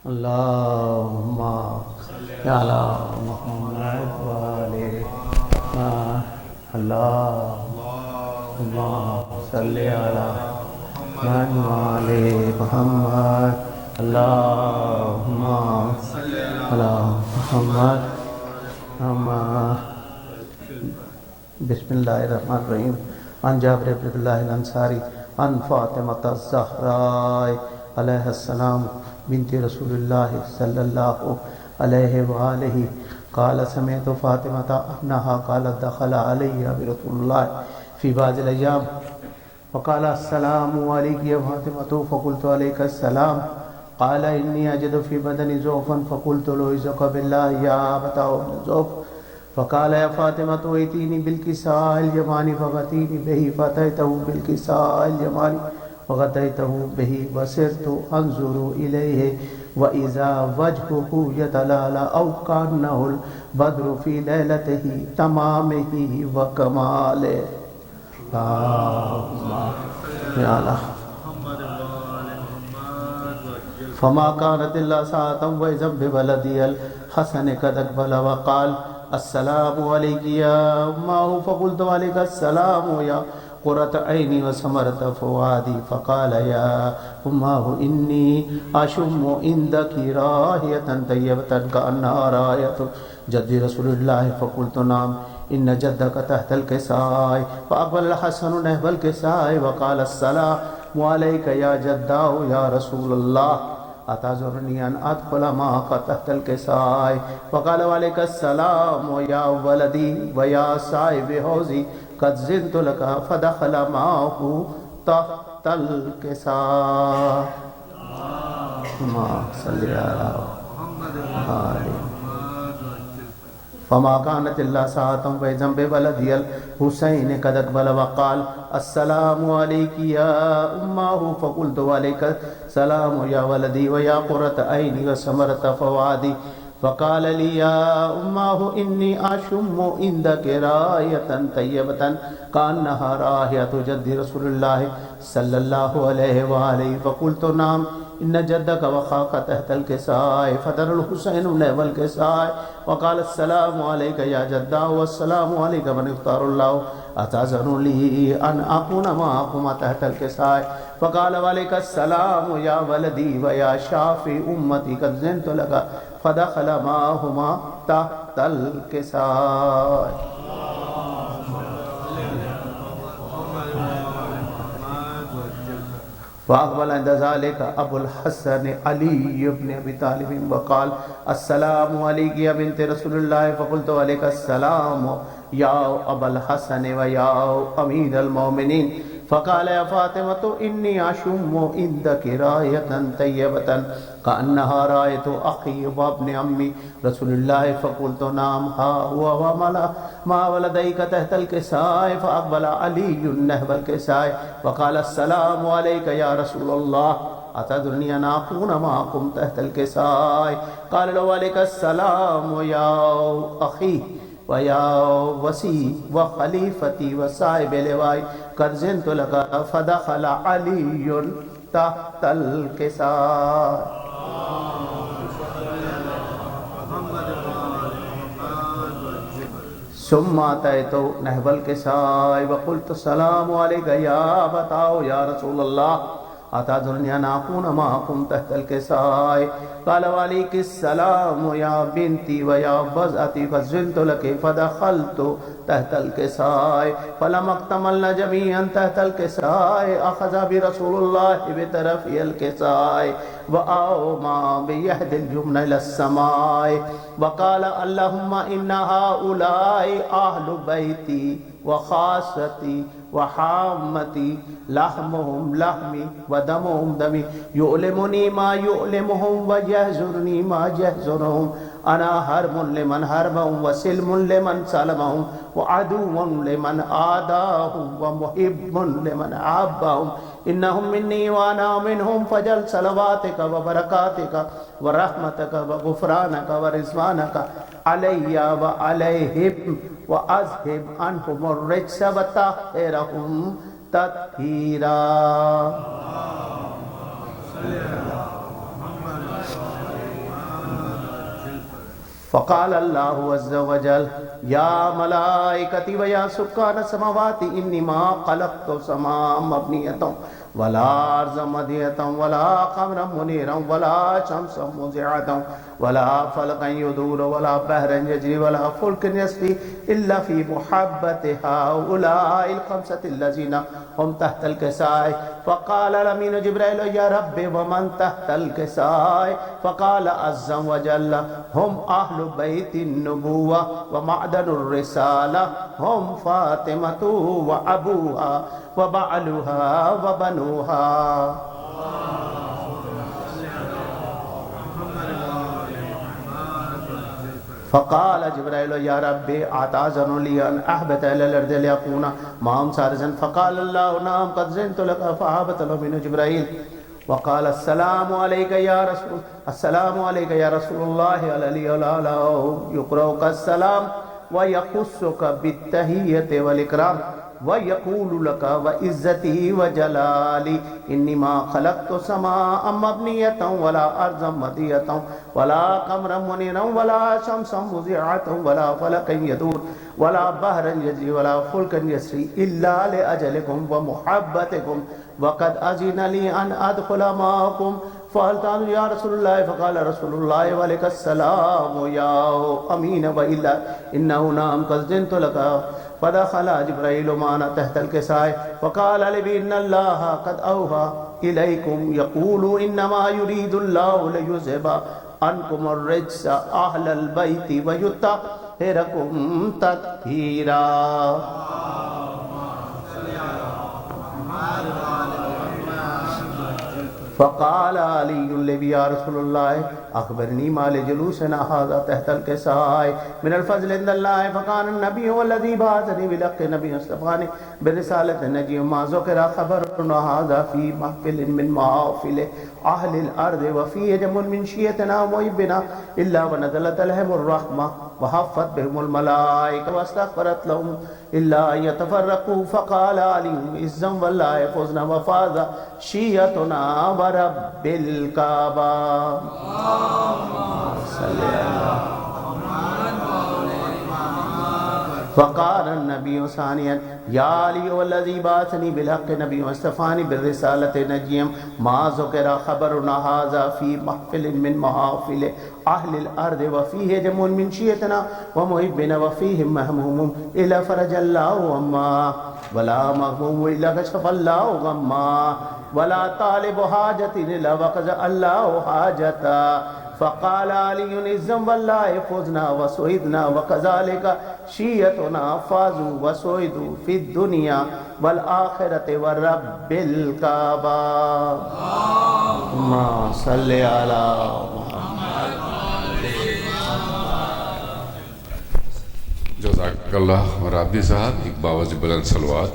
اللهم صل على محمد وآل محمد اللهم صل على محمد وآل محمد اللهم صل على محمد بسم اللہ الرحمن الرحیم عن جابر بن عبداللہ الانصاری عن فاطمة الزہراء علیہ السلام بنت رسول اللہ صلی اللہ علیہ وآلہ قال سمعت فاطمة انہا قالت دخل علی برسول اللہ فی بعض الایام فقال السلام علیک یا فاطمة فقلت علیک السلام قال انی اجد فی بدنی ضعفا فقلت لعوذک باللہ یا ابتا ابن ضعف فقال یا فاطمة ایتینی بالکساء الیمانی فغتینی بہی فاتیتہ بالکساء الیمانی وغطیته به وسرت انظر الیہ واذا وجهه یتلالى او کانه البدر فی لیلته تمامه وکمالہ اللہم یا اللہ فما كانت الا ساعة واذا بولدی الحسن قد اقبل وقال السلام علیک یا امہ فقلت علیک السلام یا قرۃ عینی وثمرۃ فؤادی فقال یا امہ انی اشم عندک رائحۃ طیبۃ کأنہا رائحۃ جد رسول اللہ فقلت نعم ان جدک تحت الکساء فاقبل الحسن نحو الکساء وقال السلام علیک یا جدہ یا رسول اللہ اتعذرنی ان ادخل معك تحت الکساء وقال وعلیک السلام یا ولدی ویا صاحب حوضی قد زنت لك فدخل معه تحت الكساء اللهم صل على محمد فما كانت الا ساعة واذا بولدي الحسين قد اقبل وقال السلام عليك يا امه فقلت وعليك السلام يا ولدي ويا قرة عيني وثمرة فؤادي فقال لي يا امه اني اشم عندك رائحة طيبة كأنها رائحة جد رسول الله صلى الله عليه وآله فقلت نعم ان جدك وخاك تحت الكساء فدر الحسين نحو الكساء وقال السلام عليك يا جداه والسلام عليك من اختار الله اتعذر لي ان اكون معكم تحت الكساء فقال وعليك السلام يا ولدي ويا شافي امتي قد زنت لك فدخل معهما تحت الكساء فاقبل عند ذلك ابو الحسن علي بن ابي طالب وقال السلام عليك يا بنت رسول الله فقلت عليك السلام يا ابا الحسن ويا امير المؤمنين فقال يا فاطمة إني أشم عندك رائحة طيبة كأنها رائحة أخي وابن عمي رسول الله فقلت نعم ها هو ما ولديك تحت الكساء فأقبل علي نحو الكساء وقال السلام عليك يا رسول الله أتدرني أن أكون معكم تحت الكساء قال له عليك السلام يا أخي ويا وسي وخليفتي وصاحب لواي قد زنت لك فدخل علي تحت الكساء ثم أتيت نحو الكساء وقلت السلام عليك يا أبتاه يا رسول الله أتعذرني أن أكون معكم تحت الكساء قال وعليك السلام يا بنتي ويا بزأتي فزنت لك فدخلت تحت الكساء فلما اكتملنا جميعا تحت الكساء أخذ برسول الله بطرف الكساء وأومى بيد اليمنى إلى السماء وقال اللهم إن هؤلاء أهل بيتي وخاصتي وحامتي لحمهم لحمي ودمهم دمي يؤلمني ما يؤلمهم ويحزنني ما يحزنهم أنا حرب لمن حربهم وسلم لمن سلمهم وعدو لمن عاداهم ومحب لمن عابهم إنهم مني وأنا منهم فجل صلواتك وبركاتك ورحمتك وغفرانك ورضوانك علي وعليهم وأذهب عنهم الرجس وطهرهم تطهيرا فقال اللہ عز وجل یا ملائکتی و یا سکان السماوات انی ما خلقت سماء مبنیتا ولا ارضا مدیتا ولا قمرا منیرا ولا شمسا مزعتا ولا فلقا يدور ولا بحرا يجري ولا فلك يسري الا في محبة هؤلاء الخمسة الذين هم تحت الكساء. فقال الامین جبرائیل یا رب ومن تحت الكساء؟ فقال عز وجل هم اہل بیت النبوة ومعدن الرسالة هم فاطمة وابوها وبعلها وبنوها. فقال جبرائیل یا رب اعتذر لی ان احبط الى الارض لیکون معهم سارسا. فقال اللہ نعم قد زنت لك فاهبط الامین جبرائیل وقال السلام علیک یا رسول اللہ علیہ یقرؤک السلام ویخصک بالتحیۃ والاکرام وَيَقُولُ لَكَ وَعِزَّتِي وَجَلَالِي إِنِّي مَا خَلَقْتُ سَمَاءً مَبْنِيَّةً وَلَا أَرْضًا مَدِيَّةً وَلَا قَمَرًا مُنِيرًا وَلَا شَمْسًا مُزِعَةً وَلَا فَلَكًا يَدُورُ وَلَا بَحْرًا يَجْرِي وَلَا فُلْكًا يَسْرِي إِلَّا لِأَجَلِكُمْ وَمُحَبَّتِكُمْ وَقَدْ أَذِنَ لِي أَنْ أَدْخُلَ مَعَكُمْ. فقال يا رسول الله فقال رسول الله وعليك السلام يا أمين وإلا إنه نعم قد زنت لك. فدخل جبرائيل معنا تحت الكساء فقال لي إن الله قد أوحى إليكم يقول إنما يريد الله ليذهب عنكم الرجس أهل البيت ويطهركم تطهيرا. فقال علی الذی یا رسول اللہ اخبرنی مال جلوسنا هذا تحت الكساء من الفضل عند الله. فكان النبي هو الذي بعثني بلقي نبي اصطفاني برسالة النجي ما ذكر خبرنا هذا في محفل من محافل أهل الأرض وفيه جم من شيعتنا ومحبنا إلا ونزلت لهم الرحمة وحفت بهم الملائكة واستغفرت لهم إلا أن يتفرقوا. فقال عليهم إذا والله فزنا وفاز شيعتنا ورب الكعبة. فقال النبي ثانيا يا علي والذي بعثني بالحق نبي واصطفاني بالرسالة نجيا ما ذكر خبرنا هذا في محفل من محافل أهل الأرض وفيه جم من شيعتنا ومحبنا وفيهم مهموم إلا فرج الله عما ولا مغموم إلا كشف الله غما ولا طالب حاجة إلا وقضى الله حاجته. فقال علي إذا والله فزنا وسعدنا وكذلك شيعتنا فازوا وسعدوا في الدنيا والآخرة ورب الكعبة. اللهم صل على محمد. جزاک اللہ. اور آپ بھی صاحب ایک باوجہ بلند صلوات.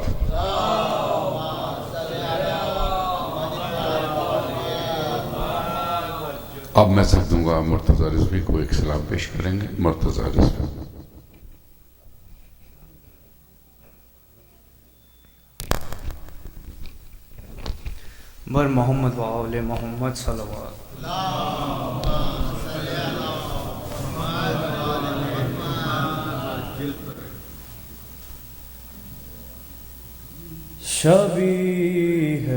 اب میں سب دوں گا مرتضی رضوی کو ایک سلام پیش کریں گے. مرتضی رضوی. بر محمد و آل محمد صلوات. شبیہ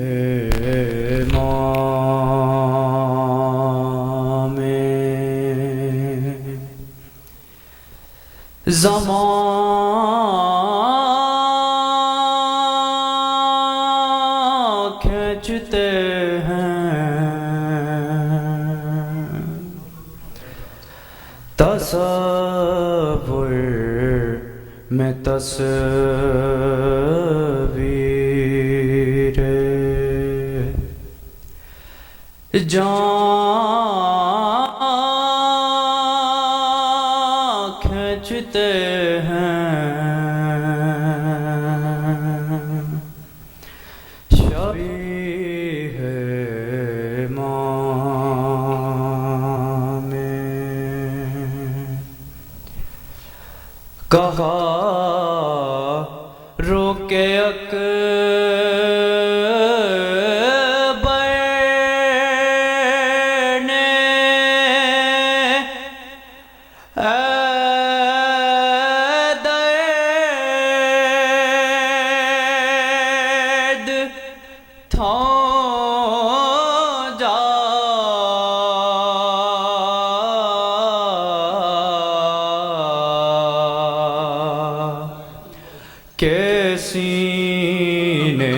زمان کھینچتے ہیں تصور میں تصویر جان کھینچتے کہا روکے اکبر نے کے سینے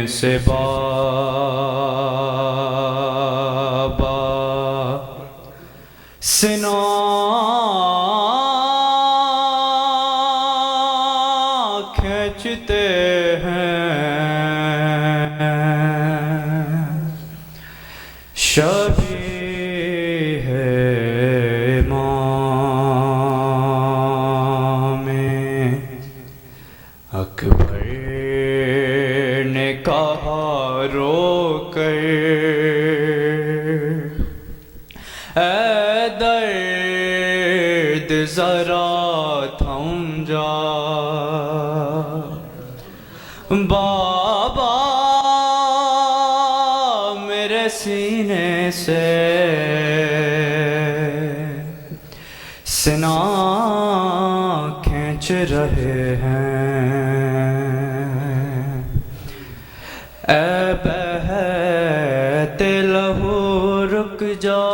سے بابا سنا کھینچتے ہیں شبیہ امام اکبر نے کہا رو کر اے درد ذرا تھم جا بابا میرے سینے سے سنا کھینچ رہے ہیں اے بہتے لہو رک جا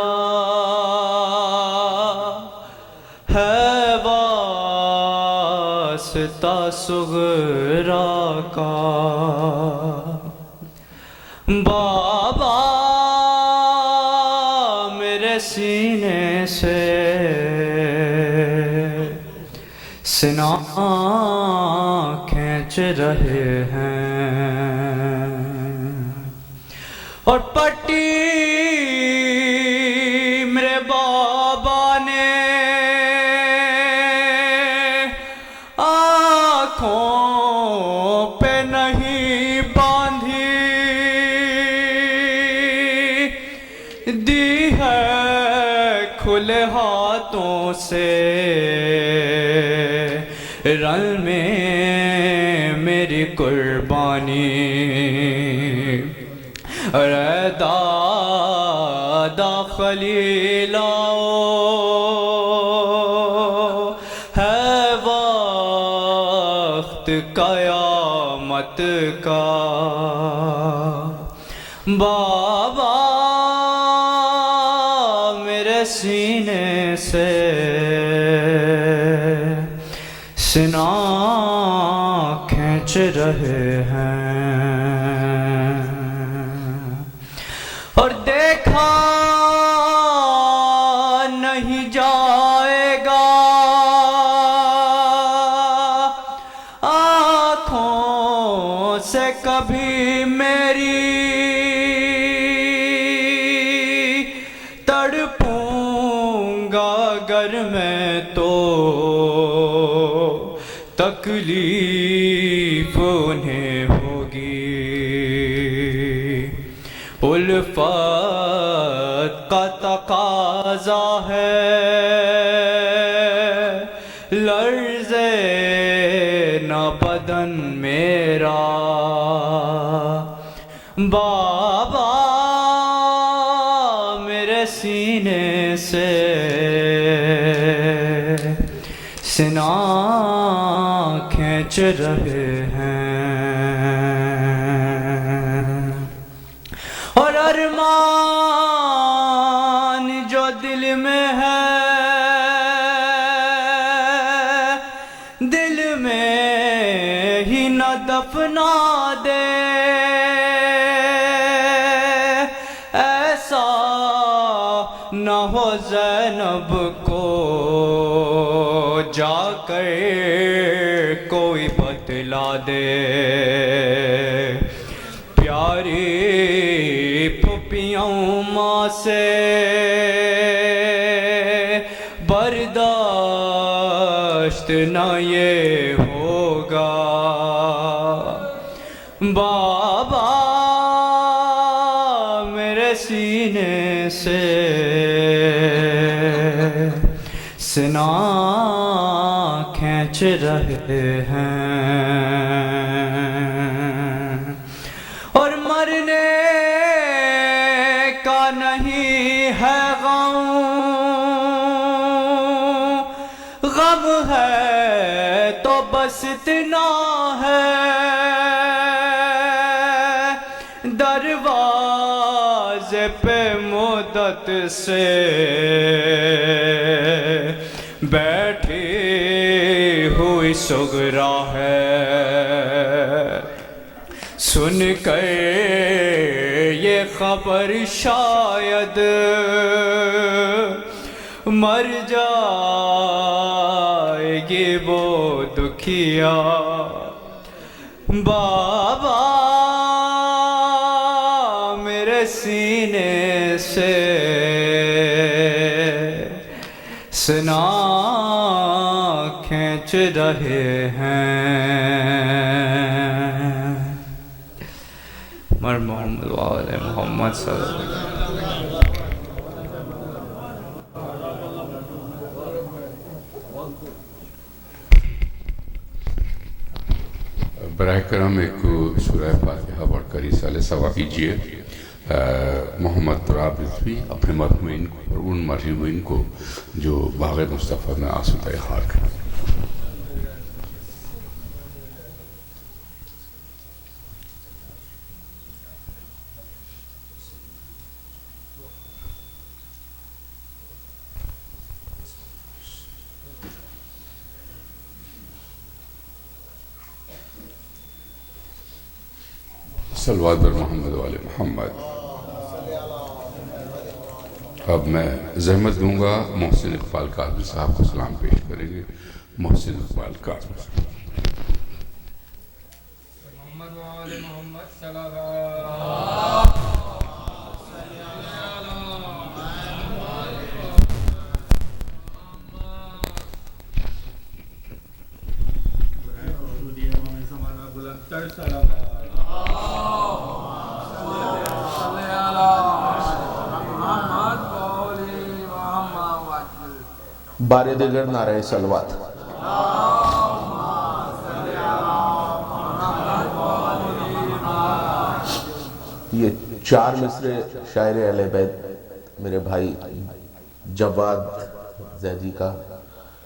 ہے واسطہ صغرا کا بابا میرے سینے سے سنا کھینچ رہے ہیں اور پٹی میرے بابا نے آنکھوں پہ نہیں باندھی دی ہے کھلے ہاتھوں سے رن میں میری قربانی اے دادا خلیلاؤ ہے وقت قیامت کا بابا میرے سینے سے سنا کھینچ رہے ہیں اور دیکھا نہیں جائے گا آنکھوں سے کبھی میری تڑپوں گا اگر میں تو تکلیف انہیں ہوگی الفت کا تقاضا ہے لرزے نہ بدن میرا بابا میرے سینے سے سنا کھینچ رہے ہیں اور ارمان جو دل میں ہے دل میں ہی نہ دفنا دے ایسا نہ ہو زینب کو جا کر کوئی بتلا دے پیاری پھپھیوں ماں سے برداشت نہ یہ ہوگا بابا میرے سینے سے سنا کھینچ رہے ہیں اور مرنے کا نہیں ہے غم غم ہے تو بس اتنا ہے دروازے پہ مدت سے بیٹھی ہوئی کوئی صغرا ہے، سن کر یہ خبر شاید مر جائے گی وہ دکھیا۔ بابا میرے سینے سے سنا کھینچ رہے ہیں۔ مر محمد وآل محمد صلی اللہ علیہ وسلم۔ براہ کرم ایک سورہ فاتحہ پڑھ کر ایصال ثواب کیجیے۔ محمد تراب رضوی اپنے مرحومین کو اور ان مرحومین کو جو باغ مصطفیٰ میں آسودہ خاک ہیں۔ صلوات بر محمد وآل محمد۔ اب میں زحمت دوں گا، محسن اقبال کاظمی صاحب کو سلام پیش کریں گے۔ محسن اقبال کاظمی صاحب۔ محمد وآل محمد صلی اللہ بار دیگر نعرہ صلوات۔ یہ 4 مصرے شاعر اہل بیت میرے بھائی جواد زیدی کا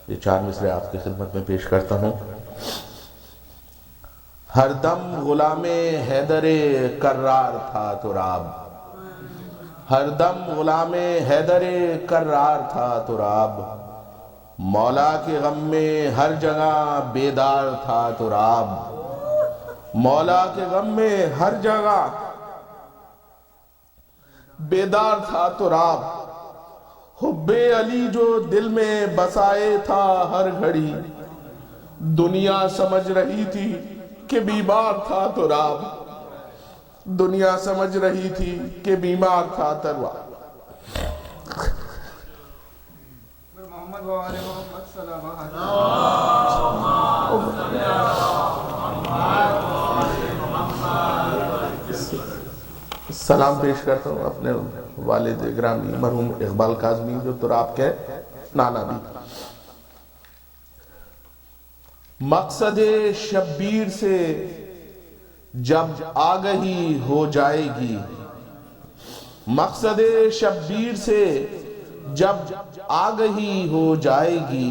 یہ 4 مصرے آپ کی خدمت میں پیش کرتا ہوں۔ ہر دم غلام حیدر کرار تھا تراب، ہر دم غلام حیدر کرار تھا تراب، مولا کے غم میں ہر جگہ بیدار تھا تراب، مولا کے غم میں ہر جگہ بیدار تھا تراب، حب علی جو دل میں بسائے تھا ہر گھڑی، دنیا سمجھ رہی تھی کہ بیمار تھا تراب، دنیا سمجھ رہی تھی کہ بیمار تھا تراب۔ محمد وآل محمد صلی اللہ علیہ وسلم۔ سلام پیش کرتا ہوں اپنے والد گرامی مرحوم اقبال کاظمی جو تراب کے نانا بھی۔ مقصد شبیر سے جب آگہی ہو جائے گی، مقصد شبیر سے جب آگہی ہو جائے گی،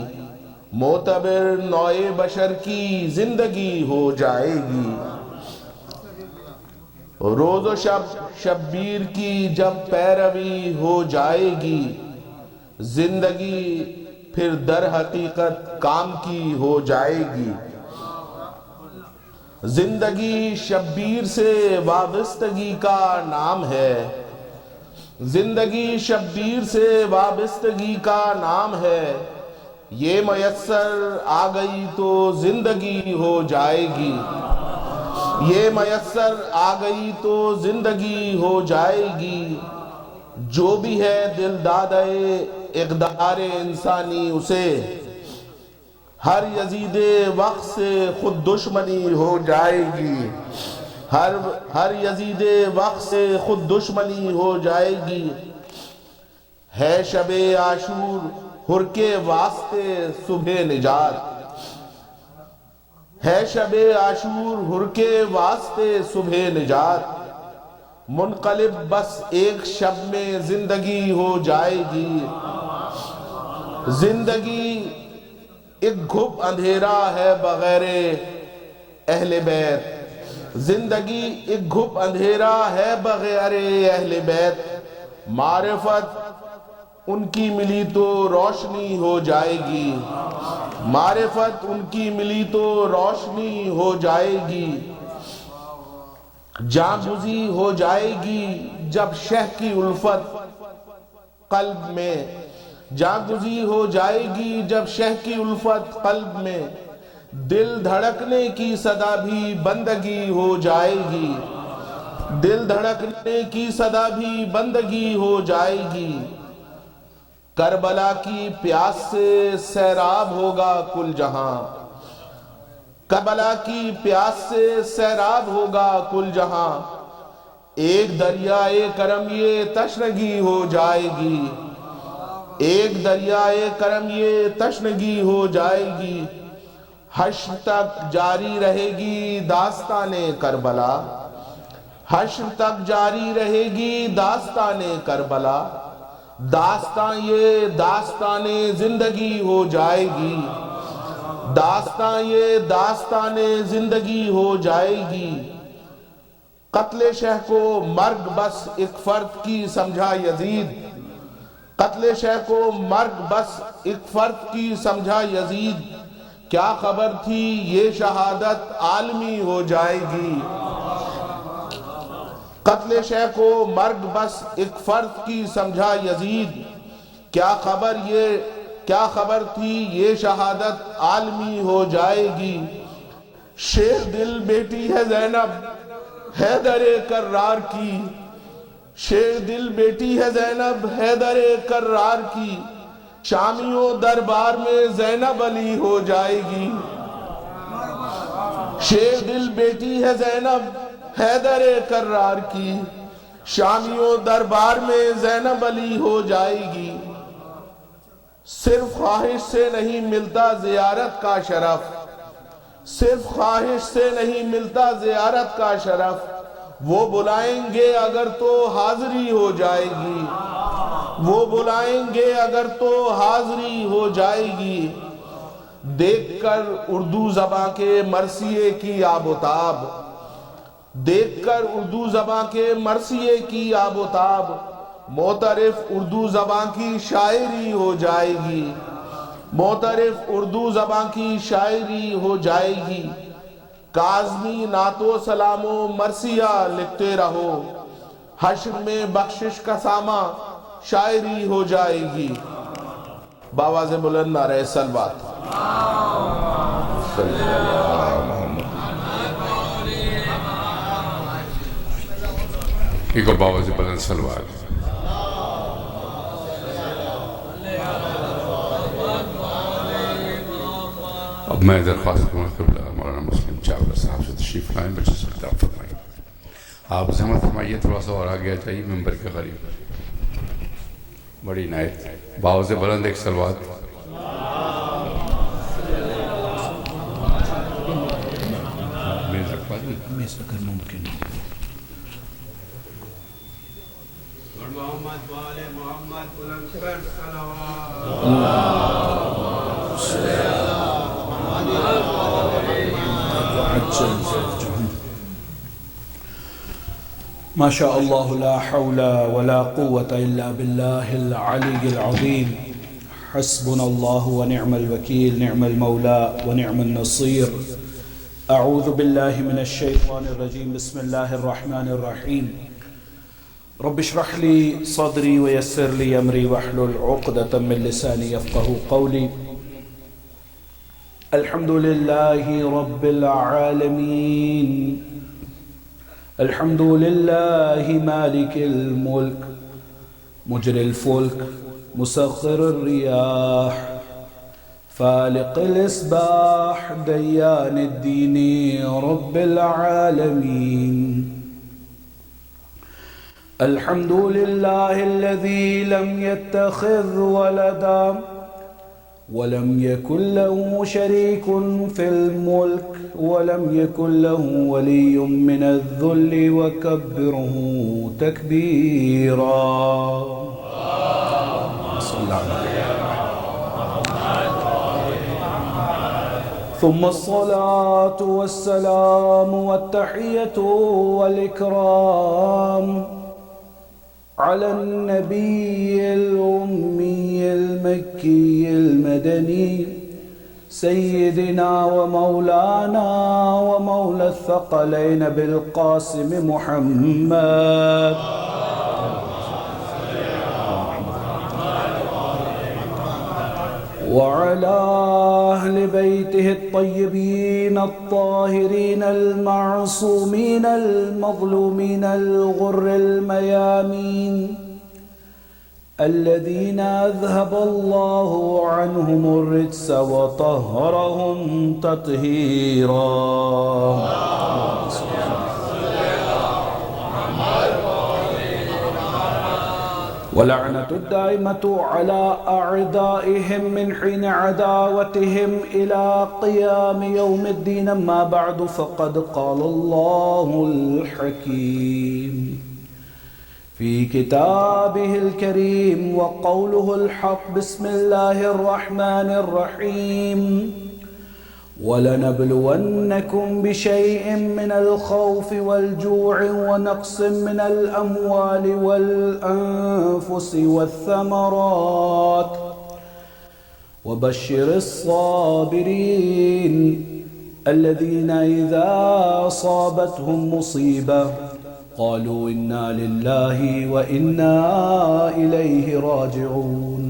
معتبر نوع بشر کی زندگی ہو جائے گی، روز و شب شبیر کی جب پیروی ہو جائے گی، زندگی پھر در حقیقت کام کی ہو جائے گی، زندگی شبیر سے وابستگی کا نام ہے، زندگی شبیر سے وابستگی کا نام ہے، یہ میسر آ گئی تو زندگی ہو جائے گی، یہ میسر آ گئی تو زندگی ہو جائے گی، جو بھی ہے دل دادے اقدار انسانی اسے، ہر یزید وقت سے خود دشمنی ہو جائے گی، ہر یزید وقت سے خود دشمنی ہو جائے گی، ہے شب عاشور ہر کے واسطے صبح نجات، ہے شب عاشور ہر کے واسطے صبح نجات، منقلب بس ایک شب میں زندگی ہو جائے گی، زندگی ایک گھپ اندھیرا ہے بغیر اہل بیت، زندگی ایک گھپ اندھیرا ہے بغیر اہل بیت، معرفت ان کی ملی تو روشنی ہو جائے گی، معرفت ان کی ملی تو روشنی ہو جائے گی، جاگزی ہو جائے گی جب شہ کی الفت قلب میں، جاگزی ہو جائے گی جب شہ کی الفت قلب میں، دل دھڑکنے کی صدا بھی بندگی ہو جائے گی، دل دھڑکنے کی صدا بھی بندگی ہو جائے گی، کربلا کی پیاس سے سیراب ہوگا کل جہاں، کربلا کی پیاس سے سیراب ہوگا کل جہاں، ایک دریائے کرم یہ تشنگی ہو جائے گی، ایک دریائے کرم یہ تشنگی ہو جائے گی، حشر تک جاری رہے گی داستان کربلا، حشر تک جاری رہے گی داستان کربلا، داستان یہ داستان زندگی ہو جائے گی، داستان یہ داستان زندگی ہو جائے گی، قتل شہ کو مرگ بس ایک فرد کی سمجھا یزید، قتل شہ کو مرگ بس ایک فرد کی سمجھا یزید، کیا خبر تھی یہ شہادت عالمی ہو جائے گی، قتل شہ کو مرگ بس ایک فرد کی سمجھا یزید، کیا خبر تھی یہ شہادت عالمی ہو جائے گی، شیر دل بیٹی ہے زینب حیدر کرار کی، شیر دل بیٹی ہے زینب حیدر کرار کی، شامیوں دربار میں زینب علی ہو جائے گی، شیر دل بیٹی ہے زینب حیدر کرار کی، شامیوں دربار میں زینب علی ہو جائے گی، صرف خواہش سے نہیں ملتا زیارت کا شرف، صرف خواہش سے نہیں ملتا زیارت کا شرف، وہ بلائیں گے اگر تو حاضری ہو جائے گی، وہ بلائیں گے اگر تو حاضری ہو جائے گی، دیکھ کر اردو زباں کے مرثیے کی آب و تاب، دیکھ کر اردو زباں کے مرثیے کی آب و تاب، معترف اردو زباں کی شاعری ہو جائے گی، معترف اردو زباں کی شاعری ہو جائے گی، کاظمی نعت و سلام و مرثیہ لکھتے رہو، حشر میں بخشش کا سامہ شاعری ہو جائے گی، باواز بلند نعرہ صلوات، صلی اللہ محمد، ایک اور باواز بلند صلوات۔ اب میں درخواست کروں قبلہ مولانا مسلم چاولہ صاحب سے تشریف لائیں، بچے سے خطاب فرمائیں، آپ زحمت فرمائیے تھوڑا سا اور آگے جائیے ممبر کے قریب، بڑی عنایت، باواز بلند ایک صلوات۔ میز رکھوا دوں، میز اگر ممکن ہے۔ محمد والے محمد بلند کر صلوات، ما شاء الله لا حول ولا قوة إلا بالله العلي العظيم، حسبنا الله ونعم الوكيل، نعم المولى ونعم النصير، أعوذ بالله من الشيطان الرجيم، بسم الله الرحمن الرحيم، رب اشرح لي صدري ويسر لي أمري واحلل عقدة من لساني يفقهوا قولي، الحمد لله رب العالمين، الحمد لله مالك الملك مجري الفلك مسخر الرياح فالق الإصباح ديان الدين رب العالمين، الحمد لله الذي لم يتخذ ولدا ولم يكن له شريك في الملك ولم يكن له ولي من الذل وكبره تكبيرا، ثم الصلاة والسلام والتحية والإكرام على النبي الأمي المكي المدني سيدنا ومولانا ومولى الثقلين بالقاسم محمد وعلى أهل بيته الطيبين الطاهرين المعصومين المظلومين الغر الميامين الذين أذهب الله عنهم الرجس وطهرهم تطهيرا. ولعنة الدائمة على أعدائهم من حين عداوتهم إلى قيام يوم الدين. أما بعد فقد قال الله الحكيم في كتابه الكريم وقوله الحق: بسم الله الرحمن الرحيم ولنبلونكم بشيء من الخوف والجوع ونقص من الأموال والأنفس والثمرات وبشر الصابرين الذين إذا أصابتهم مصيبة قالوا إنا لله وإنا إليه راجعون.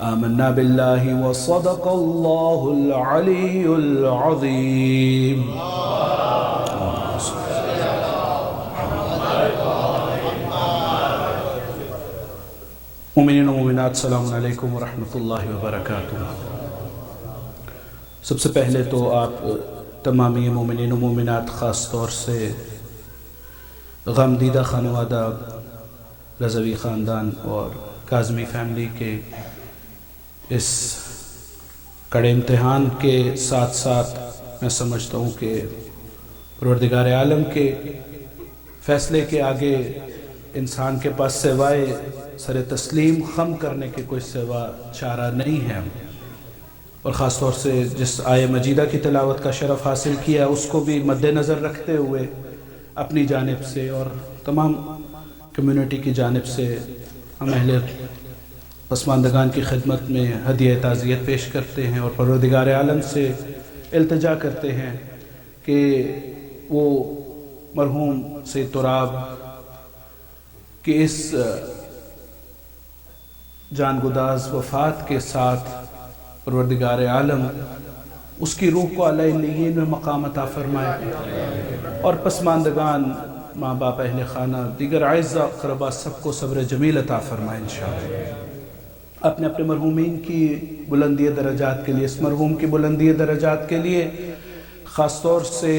آمنا بالله وصدق الله العلي العظيم. مومنین و مومنات، السلام علیکم ورحمۃ اللہ وبرکاتہ۔ سب سے پہلے تو آپ تمامی مومنین و مومنات، خاص طور سے غمدیدہ خانوادہ رضوی خاندان اور کاظمی فیملی کے اس کڑے امتحان کے ساتھ ساتھ میں سمجھتا ہوں کہ پروردگار عالم کے فیصلے کے آگے انسان کے پاس سوائے سر تسلیم خم کرنے کے کوئی سوا چارہ نہیں ہے، اور خاص طور سے جس آیہ مجیدہ کی تلاوت کا شرف حاصل کیا اس کو بھی مد نظر رکھتے ہوئے اپنی جانب سے اور تمام کمیونٹی کی جانب سے ہم اہل پسماندگان کی خدمت میں ہدیہ تعزیت پیش کرتے ہیں اور پروردگار عالم سے التجا کرتے ہیں کہ وہ مرحوم سید تراب کی اس جانگداز وفات کے ساتھ پروردگار عالم اس کی روح کو اعلی علیین میں مقام عطا فرمائے اور پسماندگان، ماں باپ، اہل خانہ، دیگر اعزاء اقرباء سب کو صبر جمیل عطا فرمائے انشاءاللہ۔ اپنے اپنے مرحومین کی بلندی درجات کے لیے، اس مرحوم کی بلندی درجات کے لیے، خاص طور سے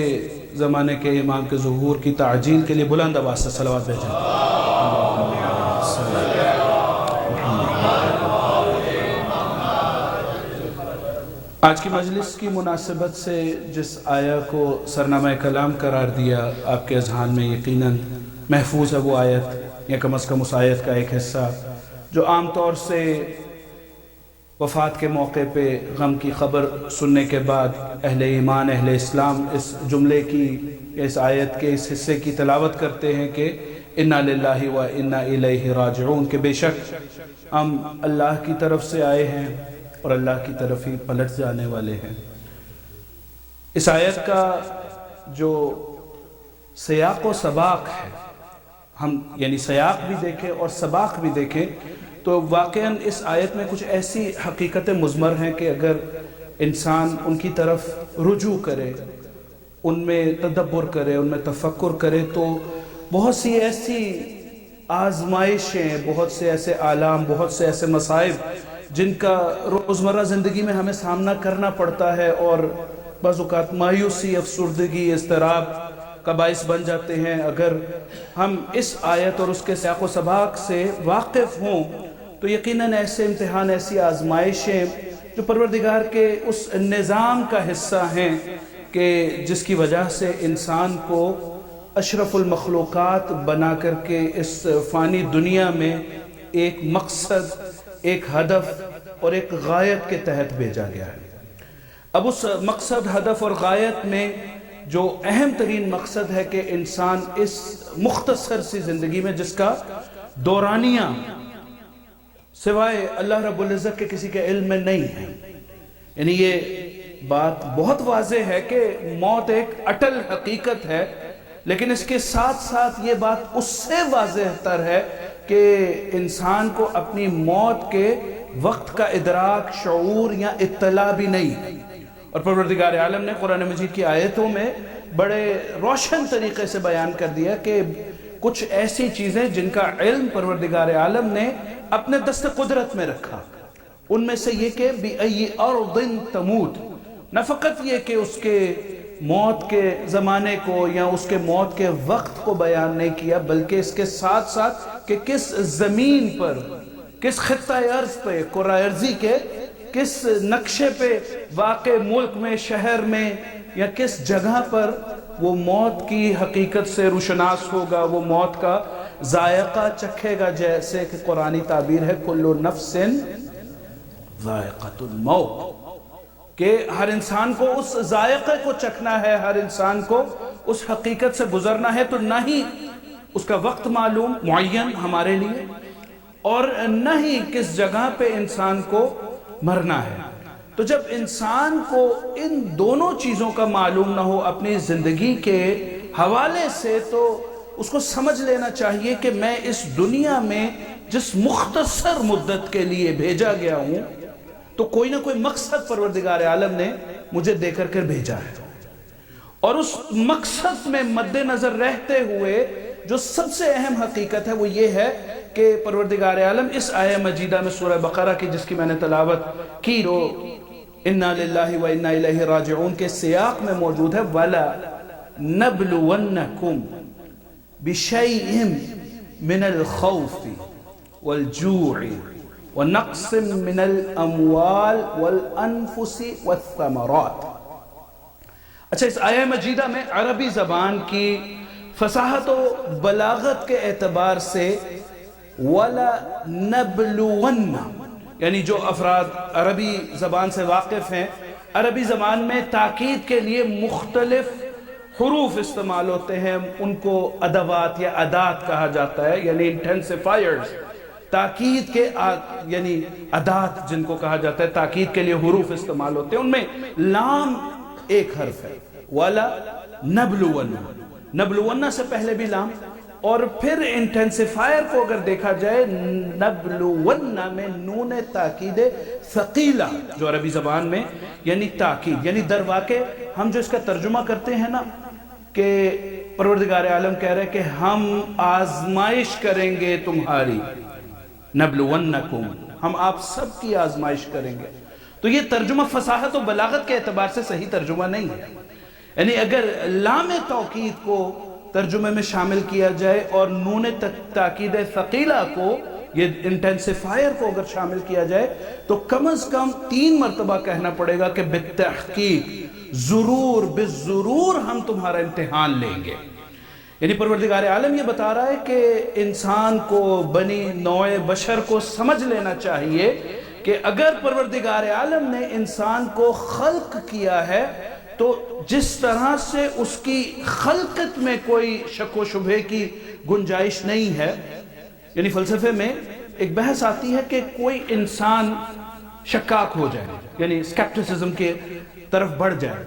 زمانے کے امام کے ظہور کی تعجیل کے لیے بلند آواز سے صلوات بھیجیں۔ آج کی مجلس کی مناسبت سے جس آیہ کو سرنامہ کلام قرار دیا، آپ کے اذہان میں یقیناً محفوظ ہے وہ آیت، یا کم از کم اس آیت کا ایک حصہ جو عام طور سے وفات کے موقع پہ غم کی خبر سننے کے بعد اہل ایمان، اہل اسلام اس جملے کی، اس آیت کے اس حصے کی تلاوت کرتے ہیں کہ انا للہ و انا الیہ راجعون، کہ بے شک ہم اللہ کی طرف سے آئے ہیں اور اللہ کی طرف ہی پلٹ جانے والے ہیں۔ اس آیت کا جو سیاق و سباق ہے، ہم یعنی سیاق بھی دیکھیں اور سباق بھی دیکھیں تو واقعاً اس آیت میں کچھ ایسی حقیقت مضمر ہیں کہ اگر انسان ان کی طرف رجوع کرے، ان میں تدبر کرے، ان میں تفکر کرے تو بہت سی ایسی آزمائشیں، بہت سے ایسے آلام، بہت سے ایسے مصائب جن کا روزمرہ زندگی میں ہمیں سامنا کرنا پڑتا ہے اور بعض اوقات مایوسی، افسردگی، اضطراب کا باعث بن جاتے ہیں، اگر ہم اس آیت اور اس کے سیاق و سباق سے واقف ہوں تو یقیناً ایسے امتحان، ایسی آزمائشیں جو پروردگار کے اس نظام کا حصہ ہیں کہ جس کی وجہ سے انسان کو اشرف المخلوقات بنا کر کے اس فانی دنیا میں ایک مقصد، ایک ہدف اور ایک غایت کے تحت بھیجا گیا ہے۔ اب اس مقصد، ہدف اور غایت میں جو اہم ترین مقصد ہے کہ انسان اس مختصر سی زندگی میں جس کا دورانیہ سوائے اللہ رب العزت کے کسی کے علم میں نہیں ہے. یعنی یہ بات بہت واضح ہے کہ موت ایک اٹل حقیقت ہے، لیکن اس کے ساتھ ساتھ یہ بات اس سے واضح تر ہے کہ انسان کو اپنی موت کے وقت کا ادراک، شعور یا اطلاع بھی نہیں ہے. اور پروردگار عالم نے قرآن مجید کی آیتوں میں بڑے روشن طریقے سے بیان کر دیا کہ کچھ ایسی چیزیں جن کا علم پروردگار عالم نے اپنے دست قدرت میں رکھا. ان میں سے یہ کہ بِأَيِّ أَرْضٍ تَمُوتُ، نہ فقط یہ کہ اس کے موت کے زمانے کو یا اس کے موت کے وقت کو بیان نہیں کیا، بلکہ اس کے ساتھ ساتھ کہ کس زمین پر، کس خطہ ارض پہ، کرۂ ارضی کے کس نقشے پہ واقع ملک میں، شہر میں یا کس جگہ پر وہ موت کی حقیقت سے روشناس ہوگا، وہ موت کا ذائقہ چکھے گا. جیسے کہ قرآنی تعبیر ہے کل نفس ذائقۃ الموت، کہ ہر انسان کو اس ذائقے کو چکھنا ہے، ہر انسان کو اس حقیقت سے گزرنا ہے. تو نہ ہی اس کا وقت معلوم معین ہمارے لیے، اور نہ ہی کس جگہ پہ انسان کو مرنا ہے. تو جب انسان کو ان دونوں چیزوں کا معلوم نہ ہو اپنی زندگی کے حوالے سے، تو اس کو سمجھ لینا چاہیے کہ میں اس دنیا میں جس مختصر مدت کے لیے بھیجا گیا ہوں، تو کوئی نہ کوئی مقصد پروردگار عالم نے مجھے دے کر بھیجا ہے. اور اس مقصد میں مد نظر رہتے ہوئے جو سب سے اہم حقیقت ہے وہ یہ ہے کہ پروردگار عالم اس آیہ مجیدہ میں سورہ بقرہ کی، جس کی میں نے تلاوت کی، رو اِنَّا لِلَّهِ وَإِنَّا إِلَيْهِ رَاجِعُونَ کے سیاق میں موجود ہے. وَلَا نَبْلُوَنَّكُمْ بِشَيْءٍ مِّنَ الْخَوْفِ وَالْجُوعِ وَنَقْصٍ مِّنَ الْأَمْوَالِ وَالْأَنفُسِ وَالثَّمَرَاتِ. اچھا، اس آیہ مجیدہ میں عربی زبان کی فصاحت و بلاغت کے اعتبار سے وَلَا نَبْلُوَنَّ، یعنی جو افراد عربی زبان سے واقف ہیں، عربی زبان میں تاکید کے لیے مختلف حروف استعمال ہوتے ہیں. ان کو ادوات یا ادات کہا جاتا ہے، یعنی انٹینسیفائرز، تاکید کے یعنی ادات جن کو کہا جاتا ہے، تاکید کے لیے حروف استعمال ہوتے ہیں. ان میں لام ایک حرف ہے، وَلَا نَبْلُوَنَّ، نبلونا سے پہلے بھی لام. اور پھر انٹینسیفائر کو اگر دیکھا جائے، نبلونا میں نون تاکید ثقیلہ، جو عربی زبان میں یعنی تاکید، یعنی در واقع ہم جو اس کا ترجمہ کرتے ہیں نا کہ پروردگار عالم کہہ رہے کہ ہم آزمائش کریں گے تمہاری، نبلونکم، ہم آپ سب کی آزمائش کریں گے. تو یہ ترجمہ فصاحت و بلاغت کے اعتبار سے صحیح ترجمہ نہیں ہے. یعنی اگر لام توکید کو ترجمے میں شامل کیا جائے اور نون تاکید ثقیلہ کو، یہ انٹینسیفائر کو اگر شامل کیا جائے، تو کم از کم 3 مرتبہ کہنا پڑے گا کہ بالتحقیق، ضرور، بالضرور ہم تمہارا امتحان لیں گے. یعنی پروردگار عالم یہ بتا رہا ہے کہ انسان کو، بنی نوع بشر کو سمجھ لینا چاہیے کہ اگر پروردگار عالم نے انسان کو خلق کیا ہے تو جس طرح سے اس کی خلقت میں کوئی شک و شبہ کی گنجائش نہیں ہے. یعنی فلسفے میں ایک بحث آتی ہے کہ کوئی انسان شکاک ہو جائے، یعنی سکیپٹسزم کے طرف بڑھ جائے.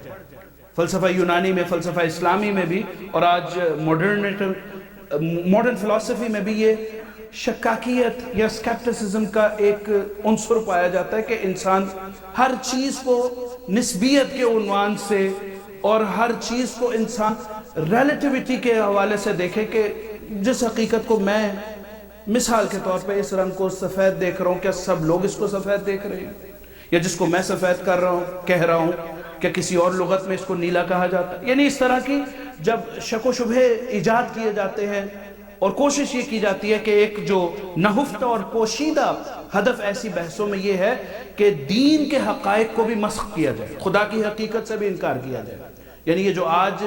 فلسفہ یونانی میں، فلسفہ اسلامی میں بھی، اور آج ماڈرن فلسفی میں بھی یہ شکاکیت یا سکیپٹسزم کا ایک عنصر پایا جاتا ہے کہ انسان ہر چیز کو نسبیت کے عنوان سے اور ہر چیز کو انسان ریلیٹیوٹی کے حوالے سے دیکھے کہ جس حقیقت کو میں مثال کے طور پہ اس رنگ کو سفید دیکھ رہا ہوں، کیا سب لوگ اس کو سفید دیکھ رہے ہیں؟ یا جس کو میں سفید کہہ رہا ہوں، کیا کسی اور لغت میں اس کو نیلا کہا جاتا ہے؟ یعنی اس طرح کی جب شک و شبہ ایجاد کیے جاتے ہیں اور کوشش یہ کی جاتی ہے کہ ایک جو نہفتہ اور پوشیدہ ہدف ایسی بحثوں میں یہ ہے کہ دین کے حقائق کو بھی مسخ کیا جائے، خدا کی حقیقت سے بھی انکار کیا جائے. یعنی یہ جو آج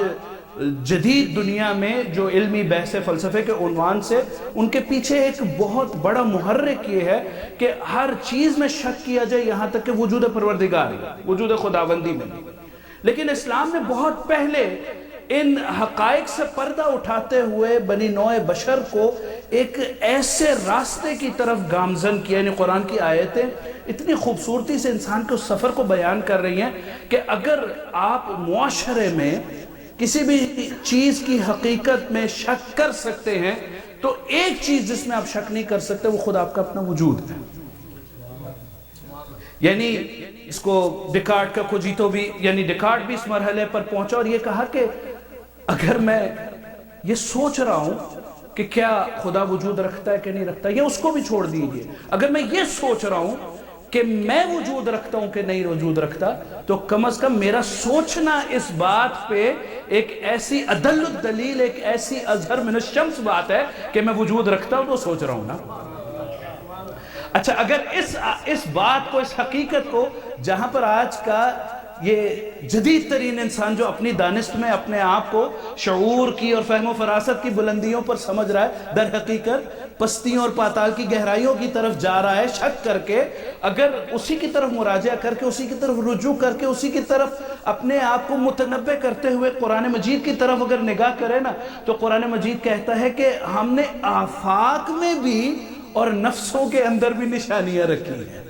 جدید دنیا میں جو علمی بحث فلسفے کے عنوان سے ان کے پیچھے ایک بہت بڑا محرک یہ ہے کہ ہر چیز میں شک کیا جائے، یہاں تک کہ وجود پروردگار، وجود خداوندی میں. لیکن اسلام نے بہت پہلے ان حقائق سے پردہ اٹھاتے ہوئے بنی نوع بشر کو ایک ایسے راستے کی طرف گامزن کیا. یعنی قرآن کی آیتیں اتنی خوبصورتی سے انسان کے اس سفر کو بیان کر رہی ہیں کہ اگر آپ معاشرے میں کسی بھی چیز کی حقیقت میں شک کر سکتے ہیں تو ایک چیز جس میں آپ شک نہیں کر سکتے وہ خود آپ کا اپنا وجود ہے. یعنی اس کو ڈیکارٹ کا کوجیتو بھی، یعنی ڈیکارٹ بھی اس مرحلے پر پہنچا اور یہ کہا کہ اگر میں یہ سوچ رہا ہوں کہ کیا خدا وجود رکھتا ہے کہ نہیں رکھتا، یہ اس کو بھی چھوڑ دیجئے، اگر میں یہ سوچ رہا ہوں کہ میں وجود رکھتا ہوں کہ نہیں وجود رکھتا، تو کم از کم میرا سوچنا اس بات پہ ایک ایسی عدل الدلیل، ایک ایسی اظہر من الشمس بات ہے کہ میں وجود رکھتا ہوں تو سوچ رہا ہوں نا. اچھا، اگر اس بات کو، اس حقیقت کو، جہاں پر آج کا یہ جدید ترین انسان جو اپنی دانست میں اپنے آپ کو شعور کی اور فہم و فراست کی بلندیوں پر سمجھ رہا ہے، در حقیقت پستیوں اور پاتال کی گہرائیوں کی طرف جا رہا ہے شک کر کے، اگر اسی کی طرف مراجعہ کر کے، اسی کی طرف رجوع کر کے، اسی کی طرف اپنے آپ کو متنبع کرتے ہوئے قرآن مجید کی طرف اگر نگاہ کرے نا، تو قرآن مجید کہتا ہے کہ ہم نے آفاق میں بھی اور نفسوں کے اندر بھی نشانیاں رکھی ہیں.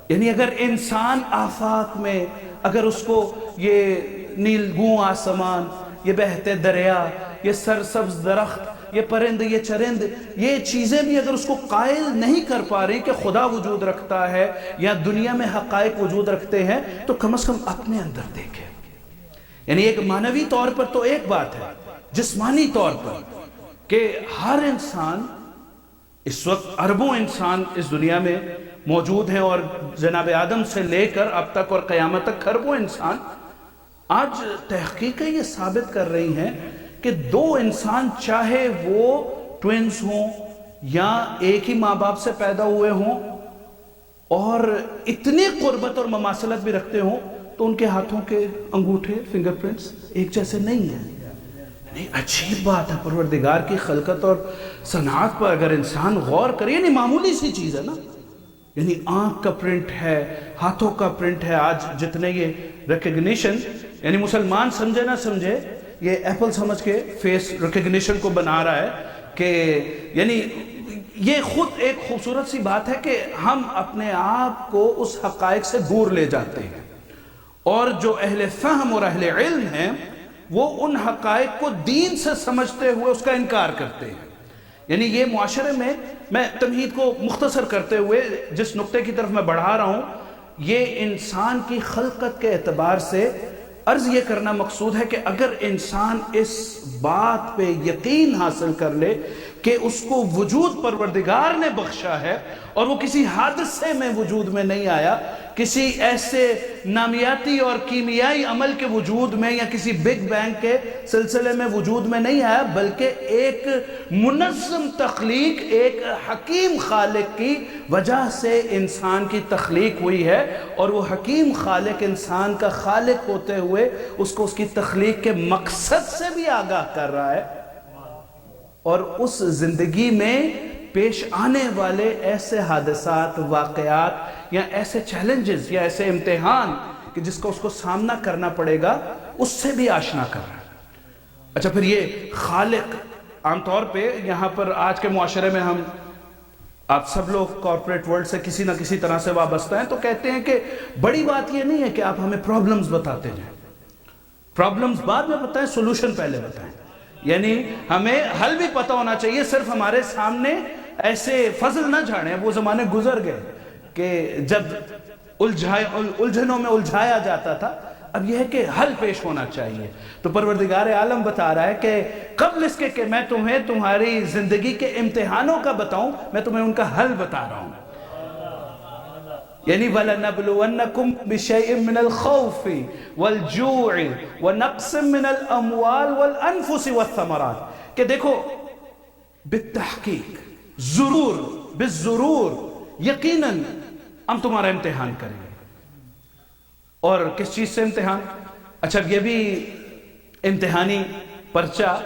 یعنی اگر انسان آفاق میں، اگر اس کو یہ نیلگوں آسمان، یہ بہتے دریا، یہ سرسبز درخت، یہ پرند، یہ چرند، یہ چیزیں بھی اگر اس کو قائل نہیں کر پا رہی کہ خدا وجود رکھتا ہے یا دنیا میں حقائق وجود رکھتے ہیں، تو کم از کم اپنے اندر دیکھیں. یعنی ایک معنوی طور پر تو ایک بات ہے، جسمانی طور پر کہ ہر انسان، اس وقت اربوں انسان اس دنیا میں موجود ہیں اور جناب آدم سے لے کر اب تک اور قیامت تک کھربوں انسان، آج تحقیقیں یہ ثابت کر رہی ہیں کہ دو انسان چاہے وہ ٹوینز ہوں یا ایک ہی ماں باپ سے پیدا ہوئے ہوں اور اتنی قربت اور مماثلت بھی رکھتے ہوں، تو ان کے ہاتھوں کے انگوٹھے، فنگر پرنٹس ایک جیسے نہیں ہیں. عجیب بات ہے. پروردگار کی خلقت اور صنعت پر اگر انسان غور کرے، یعنی معمولی سی چیز ہے نا، یعنی آنکھ کا پرنٹ ہے، ہاتھوں کا پرنٹ ہے. آج جتنے یہ ریکگنیشن، یعنی مسلمان سمجھے نہ سمجھے، یہ ایپل سمجھ کے فیس ریکگنیشن کو بنا رہا ہے کہ یعنی یہ خود ایک خوبصورت سی بات ہے کہ ہم اپنے آپ کو اس حقائق سے دور لے جاتے ہیں، اور جو اہل فہم اور اہل علم ہیں وہ ان حقائق کو دین سے سمجھتے ہوئے اس کا انکار کرتے ہیں. یعنی یہ معاشرے میں تمہید کو مختصر کرتے ہوئے جس نقطے کی طرف میں بڑھا رہا ہوں، یہ انسان کی خلقت کے اعتبار سے عرض یہ کرنا مقصود ہے کہ اگر انسان اس بات پہ یقین حاصل کر لے کہ اس کو وجود پروردگار نے بخشا ہے اور وہ کسی حادثے میں وجود میں نہیں آیا، کسی ایسے نامیاتی اور کیمیائی عمل کے وجود میں یا کسی بگ بینگ کے سلسلے میں وجود میں نہیں آیا، بلکہ ایک منظم تخلیق، ایک حکیم خالق کی وجہ سے انسان کی تخلیق ہوئی ہے، اور وہ حکیم خالق انسان کا خالق ہوتے ہوئے اس کو اس کی تخلیق کے مقصد سے بھی آگاہ کر رہا ہے، اور اس زندگی میں پیش آنے والے ایسے حادثات، واقعات یا ایسے چیلنجز یا ایسے امتحان کہ جس کو اس کو سامنا کرنا پڑے گا، اس سے بھی آشنا کر رہا ہے. اچھا، پھر یہ خالق عام طور پہ یہاں پر آج کے معاشرے میں ہم آپ سب لوگ کارپوریٹ ورلڈ سے کسی نہ کسی طرح سے وابستہ ہیں، تو کہتے ہیں کہ بڑی بات یہ نہیں ہے کہ آپ ہمیں پرابلمز بتاتے جائیں، پرابلمز بعد میں بتائیں، سولوشن پہلے بتائیں. یعنی ہمیں حل بھی پتہ ہونا چاہیے، صرف ہمارے سامنے ایسے فضل نہ جھاڑیں. وہ زمانے گزر گئے کہ جب الجھنوں میں الجھایا جاتا تھا، اب یہ ہے کہ حل پیش ہونا چاہیے. تو پروردگار عالم بتا رہا ہے کہ قبل اس کے کہ میں تمہیں تمہاری زندگی کے امتحانوں کا بتاؤں، میں تمہیں ان کا حل بتا رہا ہوں. یعنی وَلَنَبْلُوَنَّكُمْ بِشَيْءٍ مِّنَ الْخَوْفِ وَالْجُوعِ وَنَقْصٍ مِّنَ الْأَمْوَالِ وَالْأَنفُسِ وَالثَّمَرَاتِ، کہ دیکھو بالتحقیق، ضرور، بالضرور، یقیناً ہم تمہارا امتحان کریں گے. اور کس چیز سے امتحان؟ اچھا، یہ بھی امتحانی پرچہ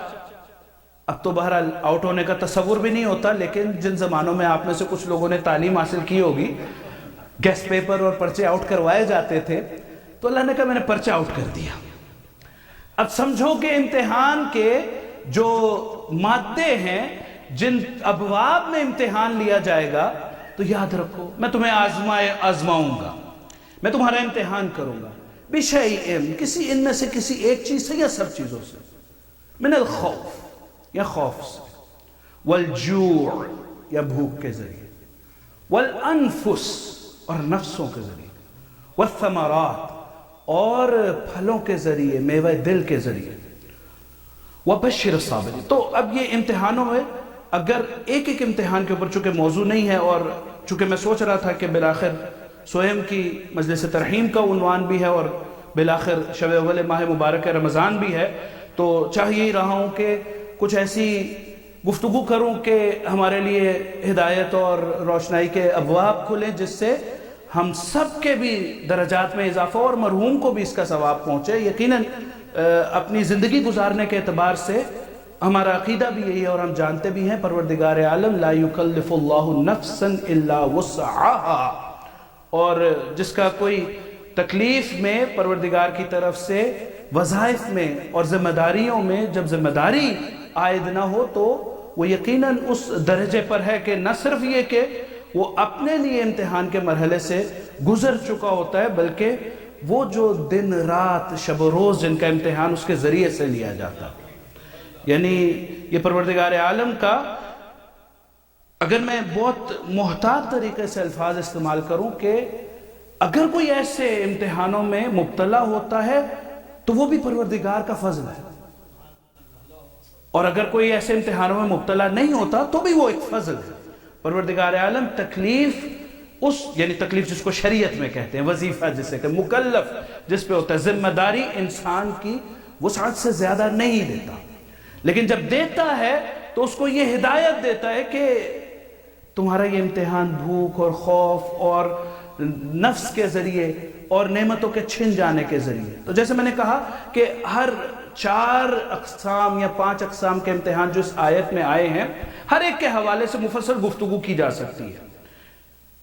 اب تو بہرحال آؤٹ ہونے کا تصور بھی نہیں ہوتا، لیکن جن زمانوں میں آپ میں سے کچھ لوگوں نے تعلیم حاصل کی ہوگی، گیسٹ پیپر اور پرچے آؤٹ کروائے جاتے تھے، تو اللہ نے کہا میں نے پرچہ آؤٹ کر دیا. اب سمجھو کہ امتحان کے جو مادے ہیں جن ابواب میں امتحان لیا جائے گا تو یاد رکھو میں تمہیں آزماؤں گا، میں تمہارا امتحان کروں گا بشیء، کسی ان میں سے کسی ایک چیز سے یا سب چیزوں سے، من الخوف یا خوف سے، والجوع یا بھوک کے ذریعے، والانفس اور نفسوں کے ذریعے، والثمرات اور پھلوں کے ذریعے، میوہ دل کے ذریعے، وبشر الصابرین۔ تو اب یہ امتحانوں میں اگر ایک ایک امتحان کے اوپر چونکہ موضوع نہیں ہے، اور چونکہ میں سوچ رہا تھا کہ بالآخر سوئم کی مجلس ترحیم کا عنوان بھی ہے اور بالآخر شب اول ماہ مبارک رمضان بھی ہے، تو چاہ ہی رہا ہوں کہ کچھ ایسی گفتگو کروں کہ ہمارے لیے ہدایت اور روشنائی کے ابواب کھلیں، جس سے ہم سب کے بھی درجات میں اضافہ اور مرحوم کو بھی اس کا ثواب پہنچے۔ یقیناً اپنی زندگی گزارنے کے اعتبار سے ہمارا عقیدہ بھی یہی ہے اور ہم جانتے بھی ہیں پروردگار عالم لا یکلف اللہ نفسا الا وسعها، اور جس کا کوئی تکلیف میں پروردگار کی طرف سے وظائف میں اور ذمہ داریوں میں جب ذمہ داری عائد نہ ہو تو وہ یقیناً اس درجے پر ہے کہ نہ صرف یہ کہ وہ اپنے لیے امتحان کے مرحلے سے گزر چکا ہوتا ہے، بلکہ وہ جو دن رات شب و روز جن کا امتحان اس کے ذریعے سے لیا جاتا ہے، یعنی یہ پروردگار عالم کا، اگر میں بہت محتاط طریقے سے الفاظ استعمال کروں کہ اگر کوئی ایسے امتحانوں میں مبتلا ہوتا ہے تو وہ بھی پروردگار کا فضل ہے، اور اگر کوئی ایسے امتحانوں میں مبتلا نہیں ہوتا تو بھی وہ ایک فضل ہے۔ پروردگار عالم تکلیف یعنی تکلیف جس کو شریعت میں کہتے ہیں، وظیفہ جسے کہ مکلف جس پہ ہوتا ہے، ذمہ داری انسان کی وسعت سے زیادہ نہیں دیتا، لیکن جب دیتا ہے تو اس کو یہ ہدایت دیتا ہے کہ تمہارا یہ امتحان بھوک اور خوف اور نفس کے ذریعے اور نعمتوں کے چھن جانے کے ذریعے۔ تو جیسے میں نے کہا کہ ہر 4 اقسام یا 5 اقسام کے امتحان جو اس آیت میں آئے ہیں، ہر ایک کے حوالے سے مفصل گفتگو کی جا سکتی ہے۔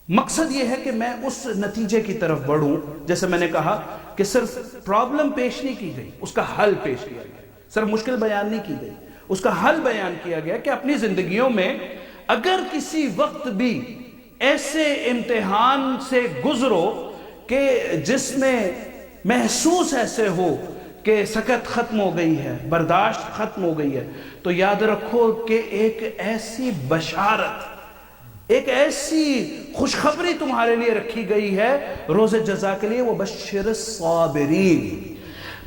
مقصد یہ ہے کہ میں اس نتیجے کی طرف بڑھوں، جیسے میں نے کہا کہ صرف پرابلم پیش نہیں کی گئی، اس کا حل پیش کیا گیا، صرف مشکل بیان نہیں کی گئی، اس کا حل بیان کیا گیا کہ اپنی زندگیوں میں اگر کسی وقت بھی ایسے امتحان سے گزرو کہ جس میں محسوس ایسے ہو کہ سکت ختم ہو گئی ہے، برداشت ختم ہو گئی ہے، تو یاد رکھو کہ ایک ایسی بشارت، ایک ایسی خوشخبری تمہارے لیے رکھی گئی ہے روز جزا کے لیے، وَبَشِّرِ الصَّابِرِينَ،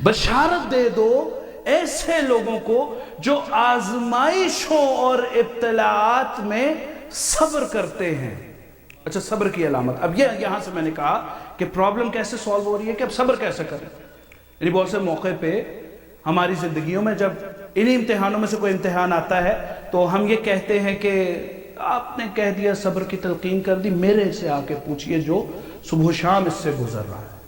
بشارت دے دو ایسے لوگوں کو جو آزمائشوں اور ابتلاعات میں صبر کرتے ہیں۔ اچھا، صبر کی علامت، اب یہاں سے میں نے کہا کہ پرابلم کیسے سالو ہو رہی ہے کہ اب صبر کیسے کریں۔ یعنی بہت سے موقع پہ ہماری زندگیوں میں جب انہی امتحانوں میں سے کوئی امتحان آتا ہے تو ہم یہ کہتے ہیں کہ آپ نے کہہ دیا، صبر کی تلقین کر دی، میرے سے آ کے پوچھئے جو صبح و شام اس سے گزر رہا ہے۔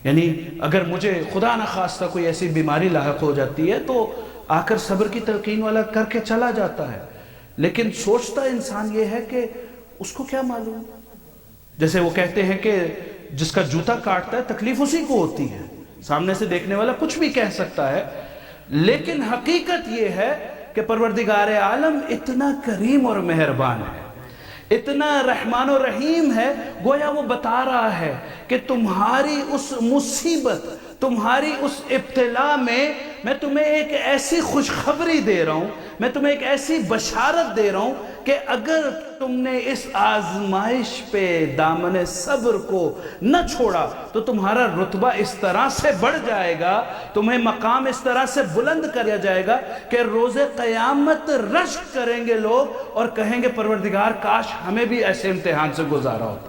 یعنی اگر مجھے خدا نخواستہ کوئی ایسی بیماری لاحق ہو جاتی ہے تو آ کر صبر کی تلقین والا کر کے چلا جاتا ہے، لیکن سوچتا انسان یہ ہے کہ اس کو کیا معلوم، جیسے وہ کہتے ہیں کہ جس کا جوتا کاٹتا ہے تکلیف اسی کو ہوتی ہے، سامنے سے دیکھنے والا کچھ بھی کہہ سکتا ہے، لیکن حقیقت یہ ہے کہ پروردگار عالم اتنا کریم اور مہربان ہے، اتنا رحمان و رحیم ہے، گویا وہ بتا رہا ہے کہ تمہاری اس مصیبت، تمہاری اس ابتلا میں تمہیں ایک ایسی خوشخبری دے رہا ہوں، میں تمہیں ایک ایسی بشارت دے رہا ہوں کہ اگر تم نے اس آزمائش پہ دامن صبر کو نہ چھوڑا تو تمہارا رتبہ اس طرح سے بڑھ جائے گا، تمہیں مقام اس طرح سے بلند کیا جائے گا کہ روز قیامت رشک کریں گے لوگ اور کہیں گے پروردگار کاش ہمیں بھی ایسے امتحان سے گزارا ہوتا۔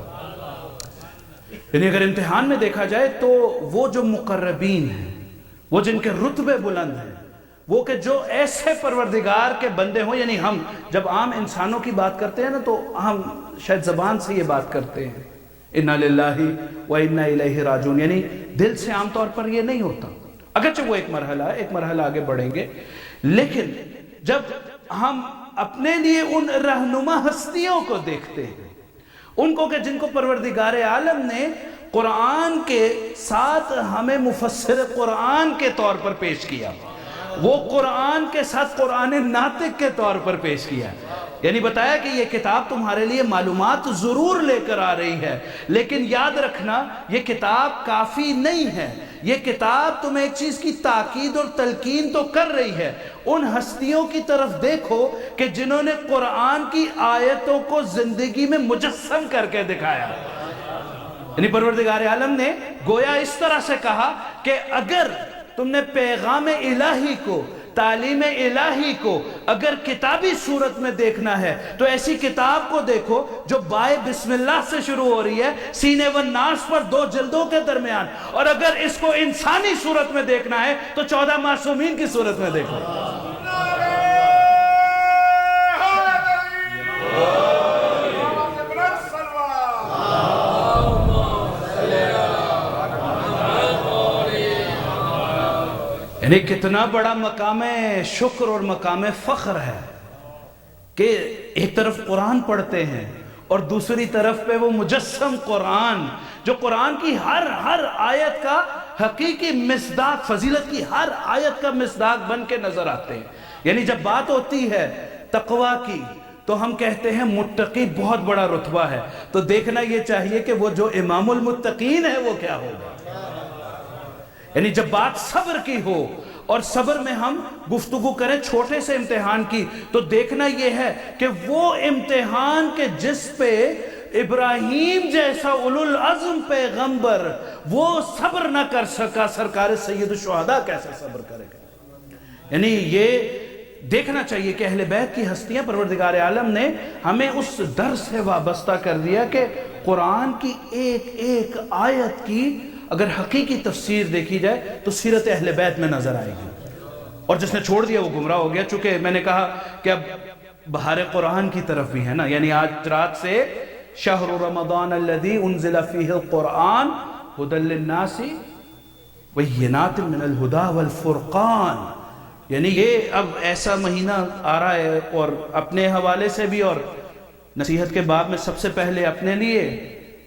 یعنی اگر امتحان میں دیکھا جائے تو وہ جو مقربین ہیں، وہ جن کے رتبے بلند ہیں، وہ کہ جو ایسے پروردگار کے بندے ہوں، یعنی ہم جب عام انسانوں کی بات کرتے ہیں نا تو ہم شاید زبان سے یہ بات کرتے ہیں اِنَّا لِلَّهِ وَإِنَّا إِلَيْهِ راجعون، یعنی دل سے عام طور پر یہ نہیں ہوتا، اگرچہ وہ ایک مرحلہ ہے، ایک مرحلہ آگے بڑھیں گے، لیکن جب ہم اپنے لیے ان رہنما ہستیوں کو دیکھتے ہیں، ان کو کہ جن کو پروردگار عالم نے قرآن کے ساتھ ہمیں مفسر قرآن کے طور پر پیش کیا، وہ قرآن کے ساتھ قرآن ناطق کے طور پر پیش کیا، یعنی بتایا کہ یہ کتاب تمہارے لیے معلومات ضرور لے کر آ رہی ہے، لیکن یاد رکھنا یہ کتاب کافی نہیں ہے، یہ کتاب تمہیں ایک چیز کی تاکید اور تلقین تو کر رہی ہے۔ ان ہستیوں کی طرف دیکھو کہ جنہوں نے قرآن کی آیتوں کو زندگی میں مجسم کر کے دکھایا، یعنی پروردگار عالم نے گویا اس طرح سے کہا کہ اگر تم نے پیغام الہی کو، تعلیم الہی کو اگر کتابی صورت میں دیکھنا ہے تو ایسی کتاب کو دیکھو جو بائے بسم اللہ سے شروع ہو رہی ہے، سینے والناس پر 2 جلدوں کے درمیان، اور اگر اس کو انسانی صورت میں دیکھنا ہے تو 14 معصومین کی صورت میں دیکھو۔ یعنی کتنا بڑا مقام شکر اور مقام فخر ہے کہ ایک طرف قرآن پڑھتے ہیں اور دوسری طرف پہ وہ مجسم قرآن جو قرآن کی ہر آیت کا حقیقی مصداق، فضیلت کی ہر آیت کا مصداق بن کے نظر آتے ہیں۔ یعنی جب بات ہوتی ہے تقویٰ کی تو ہم کہتے ہیں متقی بہت بڑا رتبہ ہے، تو دیکھنا یہ چاہیے کہ وہ جو امام المتقین ہے وہ کیا ہوگا۔ یعنی جب بات صبر کی ہو اور صبر میں ہم گفتگو کریں چھوٹے سے امتحان کی، تو دیکھنا یہ ہے کہ وہ امتحان کے جس پہ ابراہیم جیسا اولو العزم پیغمبر وہ صبر نہ کر سکا، سرکار سید الشہداء کیسے صبر کرے گا۔ یعنی یہ دیکھنا چاہیے کہ اہل بیت کی ہستیاں پروردگار عالم نے ہمیں اس در سے وابستہ کر دیا کہ قرآن کی ایک ایک آیت کی اگر حقیقی تفسیر دیکھی جائے تو سیرت اہل بیت میں نظر آئے گی، اور جس نے چھوڑ دیا وہ گمراہ ہو گیا۔ چونکہ میں نے کہا کہ اب بہار قرآن کی طرف بھی ہے نا، یعنی آج رات سے شہر رمضان الذی انزل فیہ القرآن ھدی للناس بینات من الہدی والفرقان، یعنی یہ اب ایسا مہینہ آ رہا ہے، اور اپنے حوالے سے بھی اور نصیحت کے باب میں سب سے پہلے اپنے لیے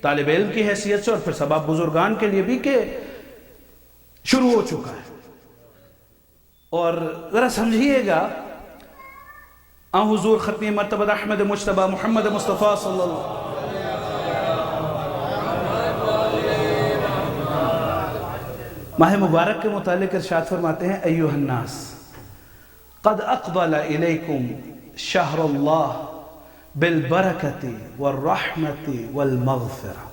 طالب علم کی حیثیت سے اور پھر سباب بزرگان کے لیے بھی کہ شروع ہو چکا ہے۔ اور ذرا سمجھیے گا آن حضور ختمی مرتبہ احمد مجتبی محمد مصطفیٰ صلی اللہ ماہ مبارک کے متعلق ارشاد فرماتے ہیں ایھا الناس قد اقبل الیکم شہر اللہ بالبرکت والرحمت والمغفرہ۔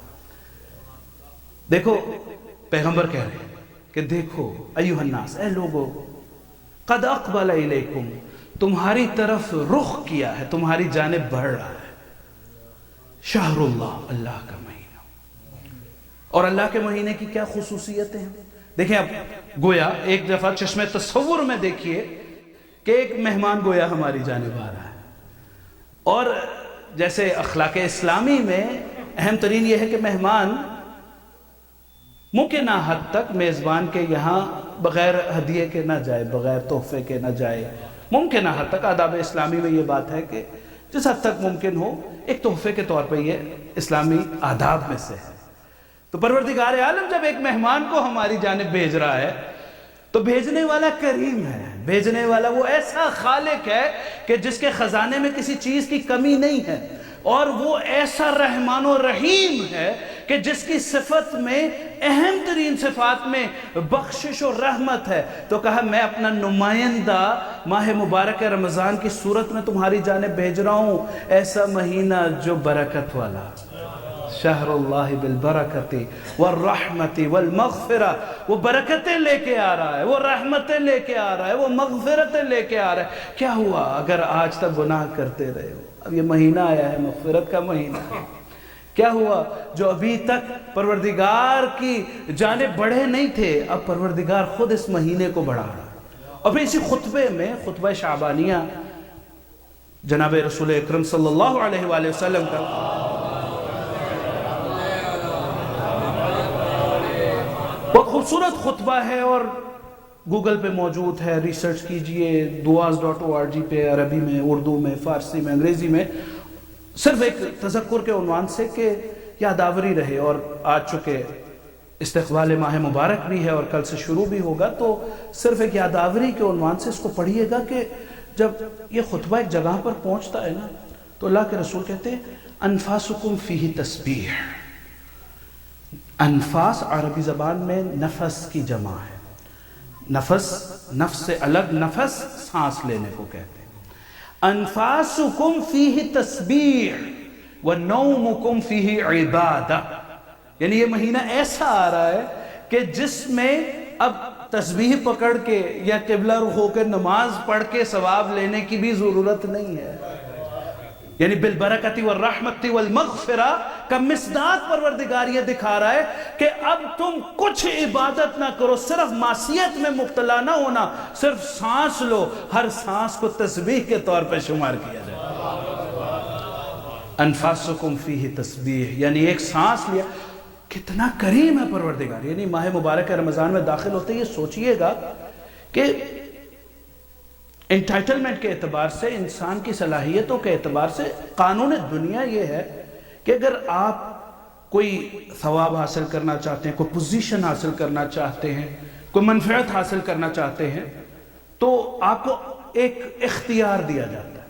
دیکھو پیغمبر کہہ رہے ہیں کہ دیکھو ایھا الناس، اے لوگو، قد اقبل الیکم، تمہاری طرف رخ کیا ہے، تمہاری جانب بڑھ رہا ہے شہر اللہ، اللہ کا مہینہ۔ اور اللہ کے مہینے کی کیا خصوصیتیں ہیں؟ دیکھیں اب گویا ایک دفعہ چشمِ تصور میں دیکھیے کہ ایک مہمان گویا ہماری جانب آ رہا ہے، اور جیسے اخلاق اسلامی میں اہم ترین یہ ہے کہ مہمان ممکنہ حد تک میزبان کے یہاں بغیر ہدیے کے نہ جائے، بغیر تحفے کے نہ جائے، ممکنہ حد تک آداب اسلامی میں یہ بات ہے کہ جس حد تک ممکن ہو ایک تحفے کے طور پہ یہ اسلامی آداب میں سے ہے۔ تو پروردگار عالم جب ایک مہمان کو ہماری جانب بھیج رہا ہے تو بھیجنے والا کریم ہے، بھیجنے والا وہ ایسا خالق ہے کہ جس کے خزانے میں کسی چیز کی کمی نہیں ہے، اور وہ ایسا رحمان و رحیم ہے کہ جس کی صفت میں اہم ترین صفات میں بخشش و رحمت ہے۔ تو کہا میں اپنا نمائندہ ماہ مبارک رمضان کی صورت میں تمہاری جانب بھیج رہا ہوں، ایسا مہینہ جو برکت والا، شہر اللہ بالبرکت والرحمت والمغفرہ، وہ برکتیں لے کے آ رہا ہے، وہ رحمتیں لے کے آ رہا ہے، وہ مغفرتیں لے کے آ رہا ہے۔ کیا ہوا اگر آج تک گناہ کرتے رہے ہو؟ اب یہ مہینہ آیا ہے، مغفرت کا مہینہ ہے۔ کیا ہوا جو ابھی تک پروردگار کی جانب بڑھے نہیں تھے، اب پروردگار خود اس مہینے کو بڑھا رہا ہے۔ اور پھر اسی خطبے میں، خطبہ شعبانیہ، جناب رسول اکرم صلی اللہ علیہ وآلہ وسلم کا بہت خوبصورت خطبہ ہے، اور گوگل پہ موجود ہے، ریسرچ کیجئے duas.org پہ، عربی میں، اردو میں، فارسی میں، انگریزی میں، صرف ایک تذکر کے عنوان سے کہ یادآوری رہے، اور آج چکے استقبال ماہ مبارک بھی ہے اور کل سے شروع بھی ہوگا، تو صرف ایک یادآوری کے عنوان سے اس کو پڑھیے گا کہ جب یہ خطبہ ایک جگہ پر پہنچتا ہے نا تو اللہ کے رسول کہتے ہیں انفاسکم فیہ تسبیح. انفاس عربی زبان میں نفس کی جمع ہے. نفس سے الگ نفس سانس لینے کو کہتے ہیں. انفاسکم فیہ تسبیح ونومکم فیہ عبادہ. یعنی یہ مہینہ ایسا آ رہا ہے کہ جس میں اب تسبیح پکڑ کے یا قبلہ رخ ہو کر نماز پڑھ کے ثواب لینے کی بھی ضرورت نہیں ہے. یعنی بالبرکت والرحمت والمغفرہ کا مصداق پروردگار یہ دکھا رہا ہے کہ اب تم کچھ عبادت نہ کرو، صرف معصیت میں مبتلا نہ ہونا، صرف سانس لو، ہر سانس کو تسبیح کے طور پہ شمار کیا جائے. انفاسکم فیہ تسبیح یعنی ایک سانس لیا. کتنا کریم ہے پروردگار. یعنی ماہ مبارک رمضان میں داخل ہوتے یہ سوچئے گا کہ انٹائٹلمنٹ کے اعتبار سے، انسان کی صلاحیتوں کے اعتبار سے قانون دنیا یہ ہے کہ اگر آپ کوئی ثواب حاصل کرنا چاہتے ہیں، کوئی پوزیشن حاصل کرنا چاہتے ہیں، کوئی منفعت حاصل کرنا چاہتے ہیں، تو آپ کو ایک اختیار دیا جاتا ہے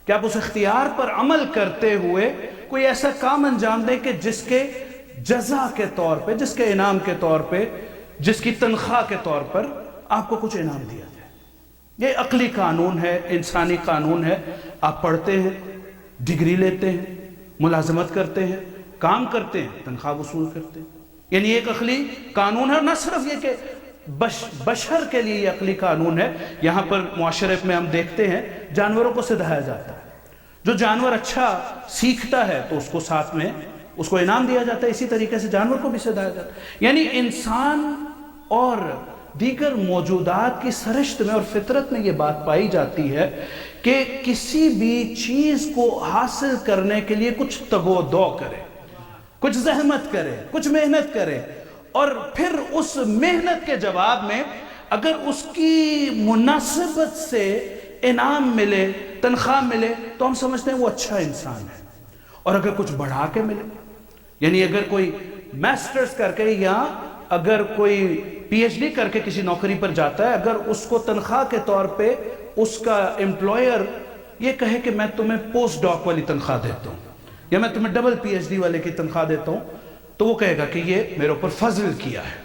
کہ آپ اس اختیار پر عمل کرتے ہوئے کوئی ایسا کام انجام دیں کہ جس کے جزا کے طور پہ، جس کے انعام کے طور پہ، جس کی تنخواہ کے طور پر آپ کو کچھ انعام دیا جائے. یہ عقلی قانون ہے، انسانی قانون ہے. آپ پڑھتے ہیں، ڈگری لیتے ہیں، ملازمت کرتے ہیں، کام کرتے ہیں، تنخواہ وصول کرتے ہیں. یعنی ایک عقلی قانون ہے. اور نہ صرف یہ کہ بشر کے لیے یہ عقلی قانون ہے. یہاں پر معاشرے میں ہم دیکھتے ہیں جانوروں کو سدھایا جاتا ہے. جو جانور اچھا سیکھتا ہے تو اس کو ساتھ میں اس کو انعام دیا جاتا ہے. اسی طریقے سے جانور کو بھی سدھایا جاتا ہے. یعنی انسان اور دیگر موجودات کی سرشت میں اور فطرت میں یہ بات پائی جاتی ہے کہ کسی بھی چیز کو حاصل کرنے کے لیے کچھ تگ و دو کرے، کچھ زحمت کرے، کچھ محنت کرے، اور پھر اس محنت کے جواب میں اگر اس کی مناسبت سے انعام ملے، تنخواہ ملے، تو ہم سمجھتے ہیں وہ اچھا انسان ہے. اور اگر کچھ بڑھا کے ملے، یعنی اگر کوئی میسٹرز کر کے یا اگر کوئی پی ایچ ڈی کر کے کسی نوکری پر جاتا ہے، اگر اس کو تنخواہ کے طور پہ اس کا امپلائر یہ کہے کہ میں تمہیں پوسٹ ڈاک والی تنخواہ دیتا ہوں یا میں تمہیں ڈبل پی ایچ ڈی والے کی تنخواہ دیتا ہوں، تو وہ کہے گا کہ یہ میرے اوپر فضل کیا ہے،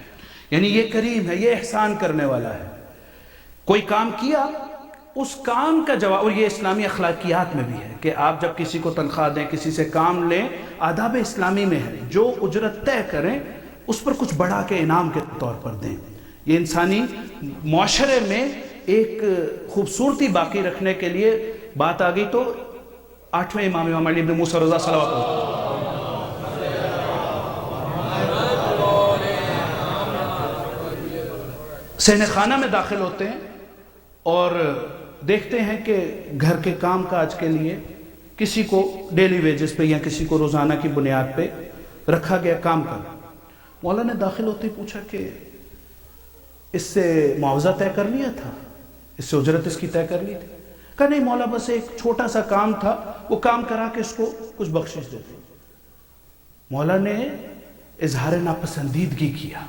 یعنی یہ کریم ہے، یہ احسان کرنے والا ہے. کوئی کام کیا، اس کام کا جواب، اور یہ اسلامی اخلاقیات میں بھی ہے کہ آپ جب کسی کو تنخواہ دیں، کسی سے کام لیں، آداب اسلامی میں ہے جو اجرت طے کریں اس پر کچھ بڑھا کے انعام کے طور پر دیں. یہ انسانی معاشرے میں ایک خوبصورتی باقی رکھنے کے لیے بات آ گئی. تو 8ویں امام علی بن موسیٰ رضا صلوات اللہ صحن خانہ میں داخل ہوتے ہیں اور دیکھتے ہیں کہ گھر کے کام کاج کے لیے کسی کو ڈیلی ویجز پہ یا کسی کو روزانہ کی بنیاد پہ رکھا گیا کام کرنا. مولا نے داخل ہوتے ہی پوچھا کہ اس سے معاوضہ طے کر لیا تھا، اس سے اجرت اس کی طے کر لی تھی؟ کہا نہیں مولا، بس ایک چھوٹا سا کام تھا، وہ کام کرا کے اس کو کچھ بخشش دیتے. مولا نے اظہار ناپسندیدگی کیا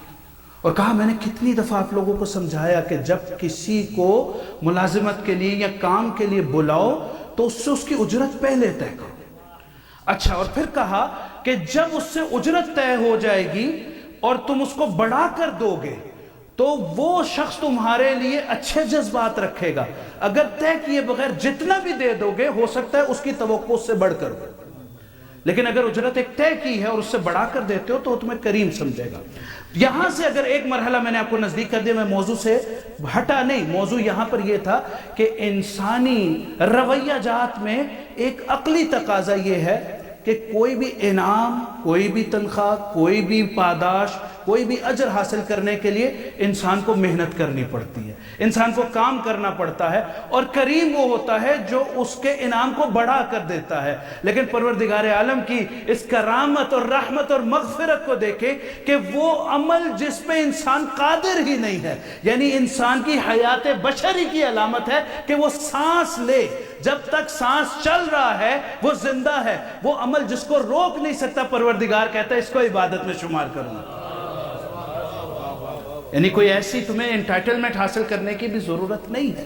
اور کہا میں نے کتنی دفعہ آپ لوگوں کو سمجھایا کہ جب کسی کو ملازمت کے لیے یا کام کے لیے بلاؤ تو اس سے اس کی اجرت پہلے طے کرو. اچھا، اور پھر کہا کہ جب اس سے اجرت طے ہو جائے گی اور تم اس کو بڑھا کر دو گے تو وہ شخص تمہارے لیے اچھے جذبات رکھے گا. اگر طے کیے بغیر جتنا بھی دے دو گے ہو سکتا ہے اس کی توقع اس سے بڑھ کر ہو، لیکن اگر اجرت ایک طے کی ہے اور اس سے بڑھا کر دیتے ہو تو وہ تمہیں کریم سمجھے گا. یہاں سے اگر ایک مرحلہ میں نے آپ کو نزدیک کر دیا، میں موضوع سے ہٹا نہیں، موضوع یہاں پر یہ تھا کہ انسانی رویہ جات میں ایک عقلی تقاضا یہ ہے کہ کوئی بھی انعام، کوئی بھی تنخواہ، کوئی بھی پاداش، کوئی بھی اجر حاصل کرنے کے لیے انسان کو محنت کرنی پڑتی ہے، انسان کو کام کرنا پڑتا ہے، اور کریم وہ ہوتا ہے جو اس کے انعام کو بڑھا کر دیتا ہے۔ لیکن پروردگار عالم کی اس کرامت اور رحمت اور مغفرت کو دیکھیں کہ وہ عمل جس پہ انسان قادر ہی نہیں ہے، یعنی انسان کی حیات بشری کی علامت ہے کہ وہ سانس لے، جب تک سانس چل رہا ہے وہ زندہ ہے، وہ عمل جس کو روک نہیں سکتا، پروردگار کہتا ہے اس کو عبادت میں شمار کروں۔ یعنی کوئی ایسی تمہیں انٹائٹلمنٹ حاصل کرنے کی بھی ضرورت نہیں ہے،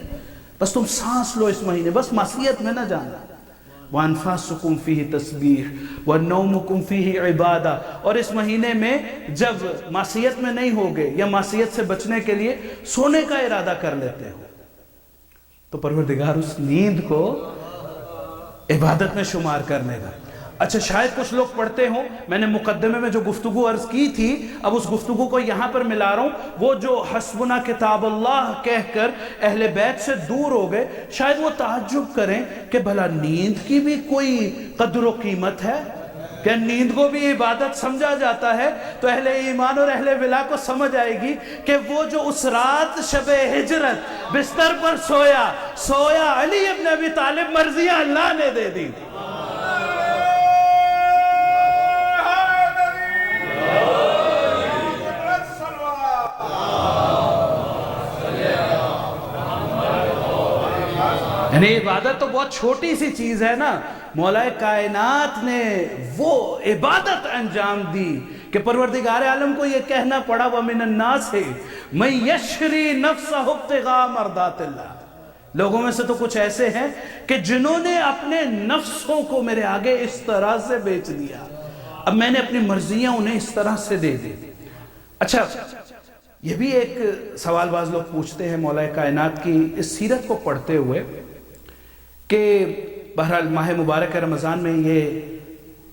بس تم سانس لو اس مہینے، بس معصیت میں نہ جانا۔ وَأَنفَاسُكُمْ فِيهِ تَسْبِيحٌ وَالنَّوْمُكُمْ فِيهِ عِبَادَةٌ، اور اس مہینے میں جب معصیت میں نہیں ہوگے یا معصیت سے بچنے کے لیے سونے کا ارادہ کر لیتے ہو تو پروردگار اس نیند کو عبادت میں شمار کرنے گا۔ اچھا شاید کچھ لوگ پڑھتے ہوں، میں نے مقدمے میں جو گفتگو عرض کی تھی اب اس گفتگو کو یہاں پر ملا رہا ہوں، وہ جو حسبنا کتاب اللہ کہہ کر اہل بیت سے دور ہو گئے، شاید وہ تعجب کریں کہ بھلا نیند کی بھی کوئی قدر و قیمت ہے، کہ نیند کو بھی عبادت سمجھا جاتا ہے؟ تو اہل ایمان اور اہل ولا کو سمجھ آئے گی کہ وہ جو اس رات شب ہجرت بستر پر سویا علی ابن ابی طالب مرضیاں اللہ نے دے دی۔ یعنی عبادت تو بہت چھوٹی سی چیز ہے نا، مولا کائنات نے وہ عبادت انجام دی کہ پروردگار عالم کو یہ کہنا پڑا وَمِنَ النَّاسِ مَن يَشْرِي نَفْسَهُ ابْتِغَاءَ مَرْضَاتِ اللَّهِ، لوگوں میں سے تو کچھ ایسے ہیں کہ جنہوں نے اپنے نفسوں کو میرے آگے اس طرح سے بیچ دیا، اب میں نے اپنی مرضیاں انہیں اس طرح سے دے دی۔ اچھا یہ بھی ایک سوال بعض لوگ پوچھتے ہیں مولا کائنات کی اس سیرت کو پڑھتے ہوئے کہ بہرحال ماہ مبارک رمضان میں یہ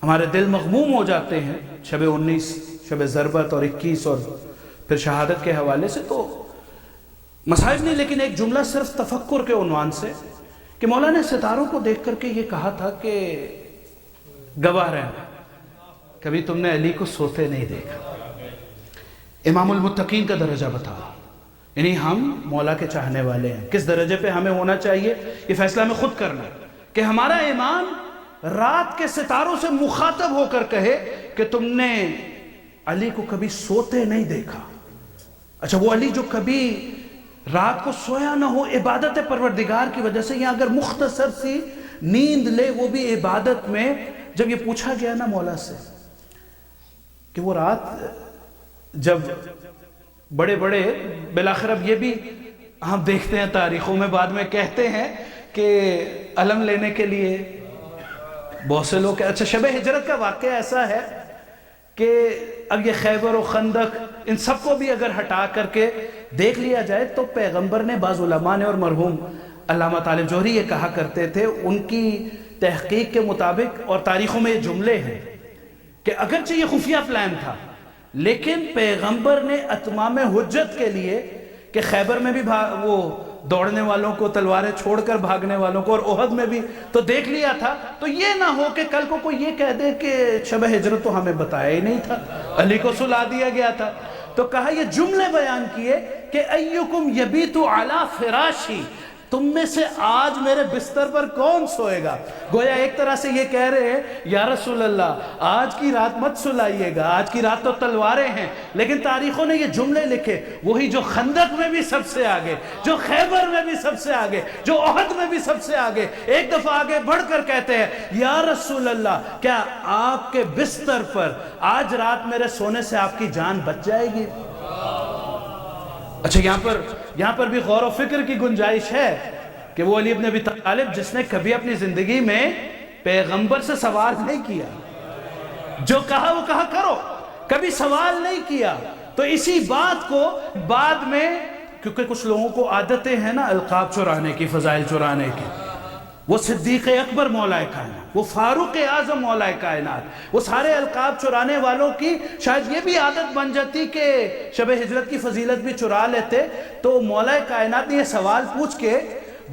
ہمارے دل مغموم ہو جاتے ہیں، شب 19، شب ضربت اور 21 اور پھر شہادت کے حوالے سے، تو مصائب نہیں، لیکن ایک جملہ صرف تفکر کے عنوان سے کہ مولا نے ستاروں کو دیکھ کر کے یہ کہا تھا کہ گواہ رہنا کبھی تم نے علی کو سوتے نہیں دیکھا۔ امام المتقین کا درجہ بتاؤ، یعنی ہم مولا کے چاہنے والے ہیں، کس درجے پہ ہمیں ہونا چاہیے یہ فیصلہ ہمیں خود کرنا ہے کہ ہمارا ایمان رات کے ستاروں سے مخاطب ہو کر کہے کہ تم نے علی کو کبھی سوتے نہیں دیکھا۔ اچھا وہ علی جو کبھی رات کو سویا نہ ہو عبادت پروردگار کی وجہ سے، یا اگر مختصر سی نیند لے وہ بھی عبادت میں، جب یہ پوچھا گیا نا مولا سے کہ وہ رات جب بڑے بڑے بالآخر اب یہ بھی ہم دیکھتے ہیں تاریخوں میں بعد میں کہتے ہیں کہ علم لینے کے لیے بہت سے لوگ، اچھا شب ہجرت کا واقعہ ایسا ہے کہ اب یہ خیبر و خندق ان سب کو بھی اگر ہٹا کر کے دیکھ لیا جائے تو پیغمبر نے، بعض علماء نے اور مرحوم علامہ طالب جوہری یہ کہا کرتے تھے، ان کی تحقیق کے مطابق اور تاریخوں میں یہ جملے ہیں کہ اگرچہ یہ خفیہ پلان تھا لیکن پیغمبر نے اتمام حجت کے لیے کہ خیبر میں بھی وہ دوڑنے والوں کو، تلواریں چھوڑ کر بھاگنے والوں کو، اور احد میں بھی تو دیکھ لیا تھا، تو یہ نہ ہو کہ کل کو کوئی یہ کہہ دے کہ شب ہجرت تو ہمیں بتایا ہی نہیں تھا، علی کو سلا دیا گیا تھا۔ تو کہا یہ جملے بیان کیے کہ ایکم یبیت علی فراشی، تم میں سے آج میرے بستر پر کون سوئے گا؟ گویا ایک طرح سے یہ کہہ رہے ہیں یا رسول اللہ آج کی رات مت سلائیے گا، آج کی رات تو تلواریں ہیں، لیکن تاریخوں نے یہ جملے لکھے، وہی جو خندق میں بھی سب سے آگے، جو خیبر میں بھی سب سے آگے، جو احد میں بھی سب سے آگے، ایک دفعہ آگے بڑھ کر کہتے ہیں یا رسول اللہ کیا آپ کے بستر پر آج رات میرے سونے سے آپ کی جان بچ جائے گی؟ اچھا یہاں پر بھی غور و فکر کی گنجائش ہے کہ وہ علی ابن ابی طالب جس نے کبھی اپنی زندگی میں پیغمبر سے سوال نہیں کیا، جو کہا وہ کہا کرو، کبھی سوال نہیں کیا، تو اسی بات کو بعد میں، کیونکہ کچھ لوگوں کو عادتیں ہیں نا القاب چرانے کی، فضائل چرانے کی، وہ صدیق اکبر مولا کائنات، وہ فاروق اعظم مولا کائنات، وہ سارے القاب چرانے والوں کی شاید یہ بھی عادت بن جاتی کہ شب ہجرت کی فضیلت بھی چرا لیتے، تو مولا کائنات نے یہ سوال پوچھ کے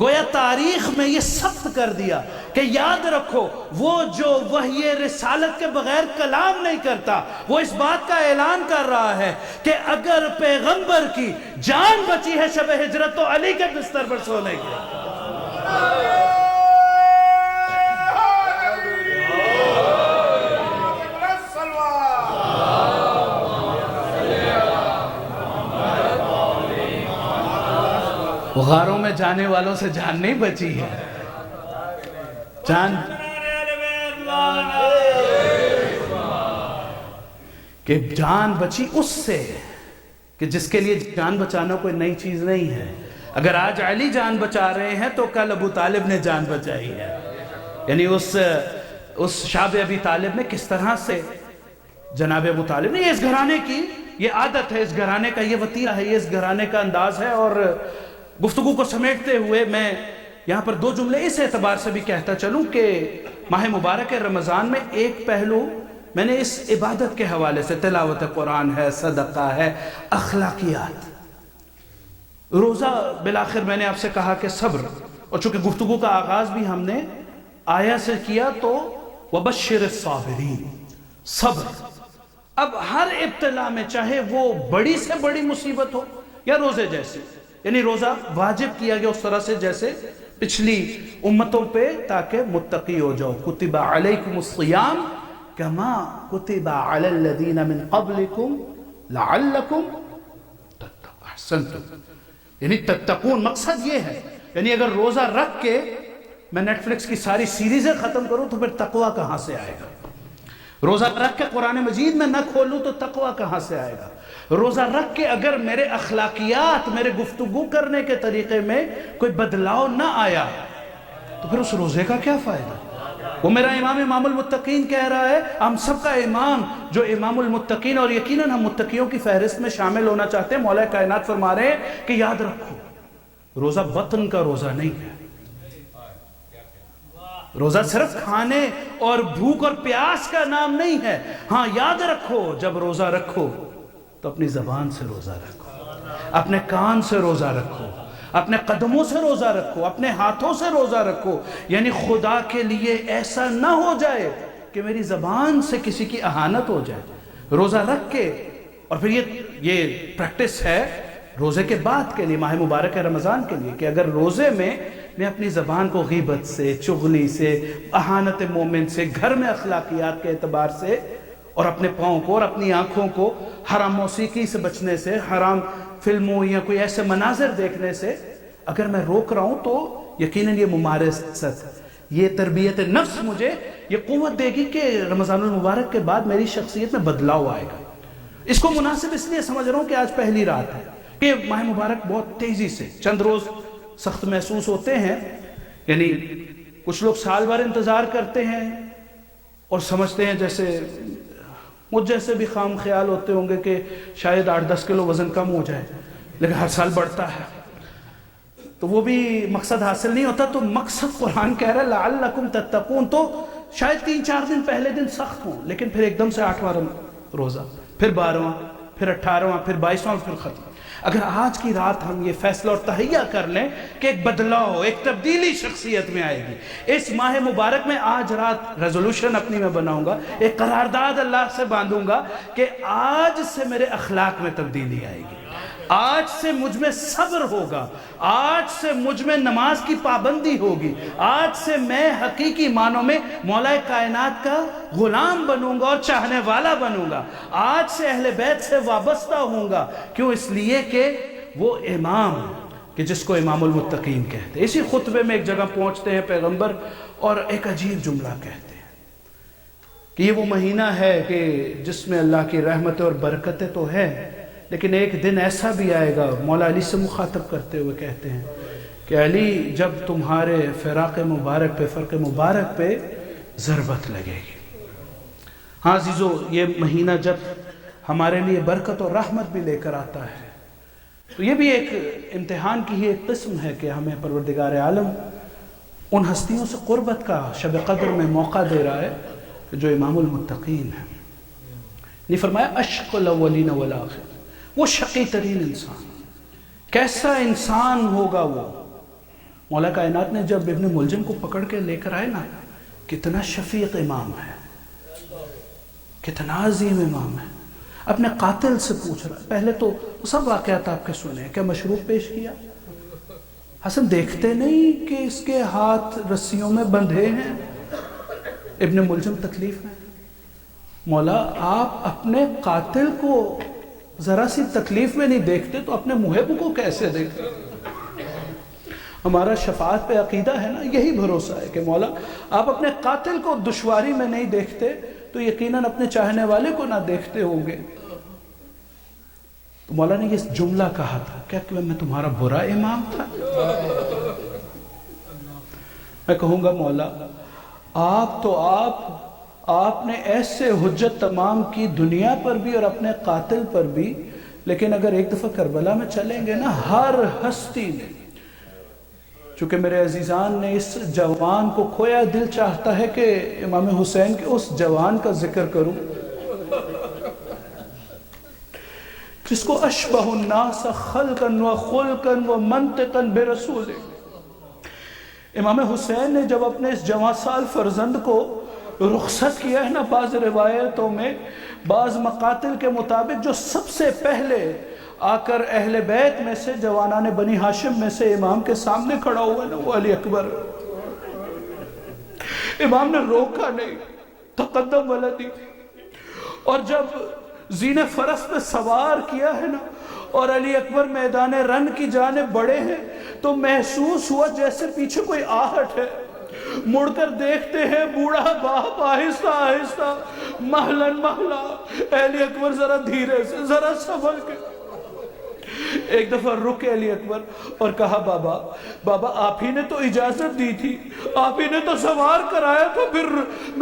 گویا تاریخ میں یہ ثبت کر دیا کہ یاد رکھو وہ جو وحی رسالت کے بغیر کلام نہیں کرتا، وہ اس بات کا اعلان کر رہا ہے کہ اگر پیغمبر کی جان بچی ہے شب ہجرت تو علی کے بستر پر سونے کی۔ غاروں میں جانے والوں سے جان نہیں بچی ہے، جان کہ جان بچی اس سے کہ جس کے لیے جان بچانا کوئی نئی چیز نہیں ہے۔ اگر آج علی جان بچا رہے ہیں تو کل ابو طالب نے جان بچائی ہے۔ یعنی اس شاب ابی طالب نے کس طرح سے جناب ابو طالب نے، یہ اس گھرانے کی یہ عادت ہے، اس گھرانے کا یہ وطیرہ ہے، یہ اس گھرانے کا انداز ہے۔ اور گفتگو کو سمیٹتے ہوئے میں یہاں پر دو جملے اس اعتبار سے بھی کہتا چلوں کہ ماہ مبارک رمضان میں ایک پہلو میں نے اس عبادت کے حوالے سے، تلاوت قرآن ہے، صدقہ ہے، اخلاقیات، روزہ بالآخر میں نے آپ سے کہا کہ صبر، اور چونکہ گفتگو کا آغاز بھی ہم نے آیہ سے کیا تو وَبَشِّرِ الصَّابِرِينَ، صبر۔ اب ہر ابتلا میں چاہے وہ بڑی سے بڑی مصیبت ہو یا روزے جیسی، یعنی روزہ واجب کیا گیا اس طرح سے جیسے پچھلی امتوں پہ تاکہ متقی ہو جاؤ، کتب علیکم الصیام کما کتب علی الذین من قبلکم لعلکم احسنتم، یعنی تتقون، مقصد یہ ہے، یعنی اگر روزہ رکھ کے میں نیٹ فلکس کی ساری سیریزیں ختم کروں تو پھر تقوی کہاں سے آئے گا؟ روزہ رکھ کے قرآن مجید میں نہ کھولوں تو تقوی کہاں سے آئے گا؟ روزہ رکھ کے اگر میرے اخلاقیات، میرے گفتگو کرنے کے طریقے میں کوئی بدلاؤ نہ آیا تو پھر اس روزے کا کیا فائدہ؟ وہ میرا امام المتقین کہہ رہا ہے، ہم سب کا امام جو امام المتقین، اور یقیناً ہم متقیوں کی فہرست میں شامل ہونا چاہتے ہیں۔ مولا کائنات فرما رہے ہیں کہ یاد رکھو روزہ بطن کا روزہ نہیں ہے، روزہ صرف کھانے اور بھوک اور پیاس کا نام نہیں ہے۔ ہاں یاد رکھو جب روزہ رکھو تو اپنی زبان سے روزہ رکھو، اپنے کان سے روزہ رکھو، اپنے قدموں سے روزہ رکھو، اپنے ہاتھوں سے روزہ رکھو، یعنی خدا کے لیے ایسا نہ ہو جائے کہ میری زبان سے کسی کی اہانت ہو جائے۔ روزہ رکھ کے، اور پھر یہ پریکٹس ہے روزے کے بعد کے لیے، ماہ مبارک رمضان کے لیے، کہ اگر روزے میں اپنی زبان کو غیبت سے، چغلی سے، اہانت مومن سے، گھر میں اخلاقیات کے اعتبار سے، اور اپنے پاؤں کو اور اپنی آنکھوں کو حرام موسیقی سے بچنے سے، حرام فلموں یا کوئی ایسے مناظر دیکھنے سے اگر میں روک رہا ہوں تو یقیناً یہ ممارست، یہ تربیت نفس مجھے یہ قوت دے گی کہ رمضان المبارک کے بعد میری شخصیت میں بدلاؤ آئے گا۔ اس کو مناسب اس لیے سمجھ رہا ہوں کہ آج پہلی رات ہے کہ ماہ مبارک بہت تیزی سے، چند روز سخت محسوس ہوتے ہیں، یعنی کچھ لوگ سال بھر انتظار کرتے ہیں اور سمجھتے ہیں جیسے مجھ جیسے بھی خام خیال ہوتے ہوں گے کہ شاید 8-10 کلو وزن کم ہو جائے، لیکن ہر سال بڑھتا ہے تو وہ بھی مقصد حاصل نہیں ہوتا۔ تو مقصد قرآن کہہ رہا ہے لعلکم تتقون، تو شاید 3-4 دن پہلے دن سخت ہوں لیکن پھر ایک دم سے 8واں روزہ، پھر 12واں، پھر 18واں، پھر 22واں، پھر ختم۔ اگر آج کی رات ہم یہ فیصلہ اور تہیہ کر لیں کہ ایک بدلاؤ، ایک تبدیلی شخصیت میں آئے گی اس ماہ مبارک میں، آج رات ریزولوشن اپنی میں بناؤں گا، ایک قرارداد اللہ سے باندھوں گا کہ آج سے میرے اخلاق میں تبدیلی آئے گی، آج سے مجھ میں صبر ہوگا، آج سے مجھ میں نماز کی پابندی ہوگی، آج سے میں حقیقی معنوں میں مولا کائنات کا غلام بنوں گا اور چاہنے والا بنوں گا، آج سے اہل بیت سے وابستہ ہوں گا۔ کیوں؟ اس لیے کہ وہ امام کہ جس کو امام المتقین کہتے ہیں۔ اسی خطبے میں ایک جگہ پہنچتے ہیں پیغمبر اور ایک عجیب جملہ کہتے ہیں کہ یہ وہ مہینہ ہے کہ جس میں اللہ کی رحمت اور برکتیں تو ہے، لیکن ایک دن ایسا بھی آئے گا، مولا علی سے مخاطب کرتے ہوئے کہتے ہیں کہ علی جب تمہارے فراق مبارک پہ، فرق مبارک پہ ضربت لگے گی۔ ہاں عزیزو، یہ مہینہ جب ہمارے لیے برکت اور رحمت بھی لے کر آتا ہے تو یہ بھی ایک امتحان کی ہی ایک قسم ہے کہ ہمیں پروردگار عالم ان ہستیوں سے قربت کا شب قدر میں موقع دے رہا ہے جو امام المتقین ہیں۔ نہیں فرمایا اشق الاولین والآخر، وہ شقی ترین انسان، کیسا انسان ہوگا وہ مولا کائنات نے جب ابن ملجم کو پکڑ کے لے کر آئے نا، کتنا شفیق امام ہے، کتنا عظیم امام ہے، اپنے قاتل سے پوچھ رہا ہے. پہلے تو سب واقعات آپ کے سنے، کیا مشروب پیش کیا؟ حسن دیکھتے نہیں کہ اس کے ہاتھ رسیوں میں بندھے ہیں؟ ابن ملجم تکلیف میں. مولا آپ اپنے قاتل کو ذرا سی تکلیف میں نہیں دیکھتے تو اپنے محب کو کیسے دیکھتے؟ ہمارا شفاعت پہ عقیدہ ہے نا، یہی بھروسہ ہے کہ مولا آپ اپنے قاتل کو دشواری میں نہیں دیکھتے تو یقیناً اپنے چاہنے والے کو نہ دیکھتے ہوں گے. تو مولا نے یہ جملہ کہا تھا، کیا کہ میں تمہارا برا امام تھا؟ میں کہوں گا مولا آپ نے ایسے حجت تمام کی دنیا پر بھی اور اپنے قاتل پر بھی، لیکن اگر ایک دفعہ کربلا میں چلیں گے نا، ہر ہستی نے، چونکہ میرے عزیزان نے اس جوان کو کھویا، دل چاہتا ہے کہ امام حسین کے اس جوان کا ذکر کروں جس کو اشبہ الناس خلقا و خلقا و منطقا برسول. امام حسین نے جب اپنے اس جوان سال فرزند کو رخصت کیا ہے نا، بعض روایتوں میں بعض مقاتل کے مطابق جو سب سے پہلے آ کر اہل بیت میں سے، جوانان بنی ہاشم میں سے امام کے سامنے کھڑا ہوا نا، وہ علی اکبر. امام نے روکا نہیں، تقدم ولدی. اور جب زین فرس پہ سوار کیا ہے نا اور علی اکبر میدان رن کی جانب بڑھے ہیں تو محسوس ہوا جیسے پیچھے کوئی آہٹ ہے. مڑ کر دیکھتے ہیں بوڑھا باپ آہستہ آہستہ محلن محلہ، علی اکبر ذرا دھیرے سے، ذرا سنبھل کے. ایک دفعہ رکے علی اکبر اور کہا بابا آپ ہی نے تو اجازت دی تھی، آپ ہی نے تو سوار کرایا تھا، پھر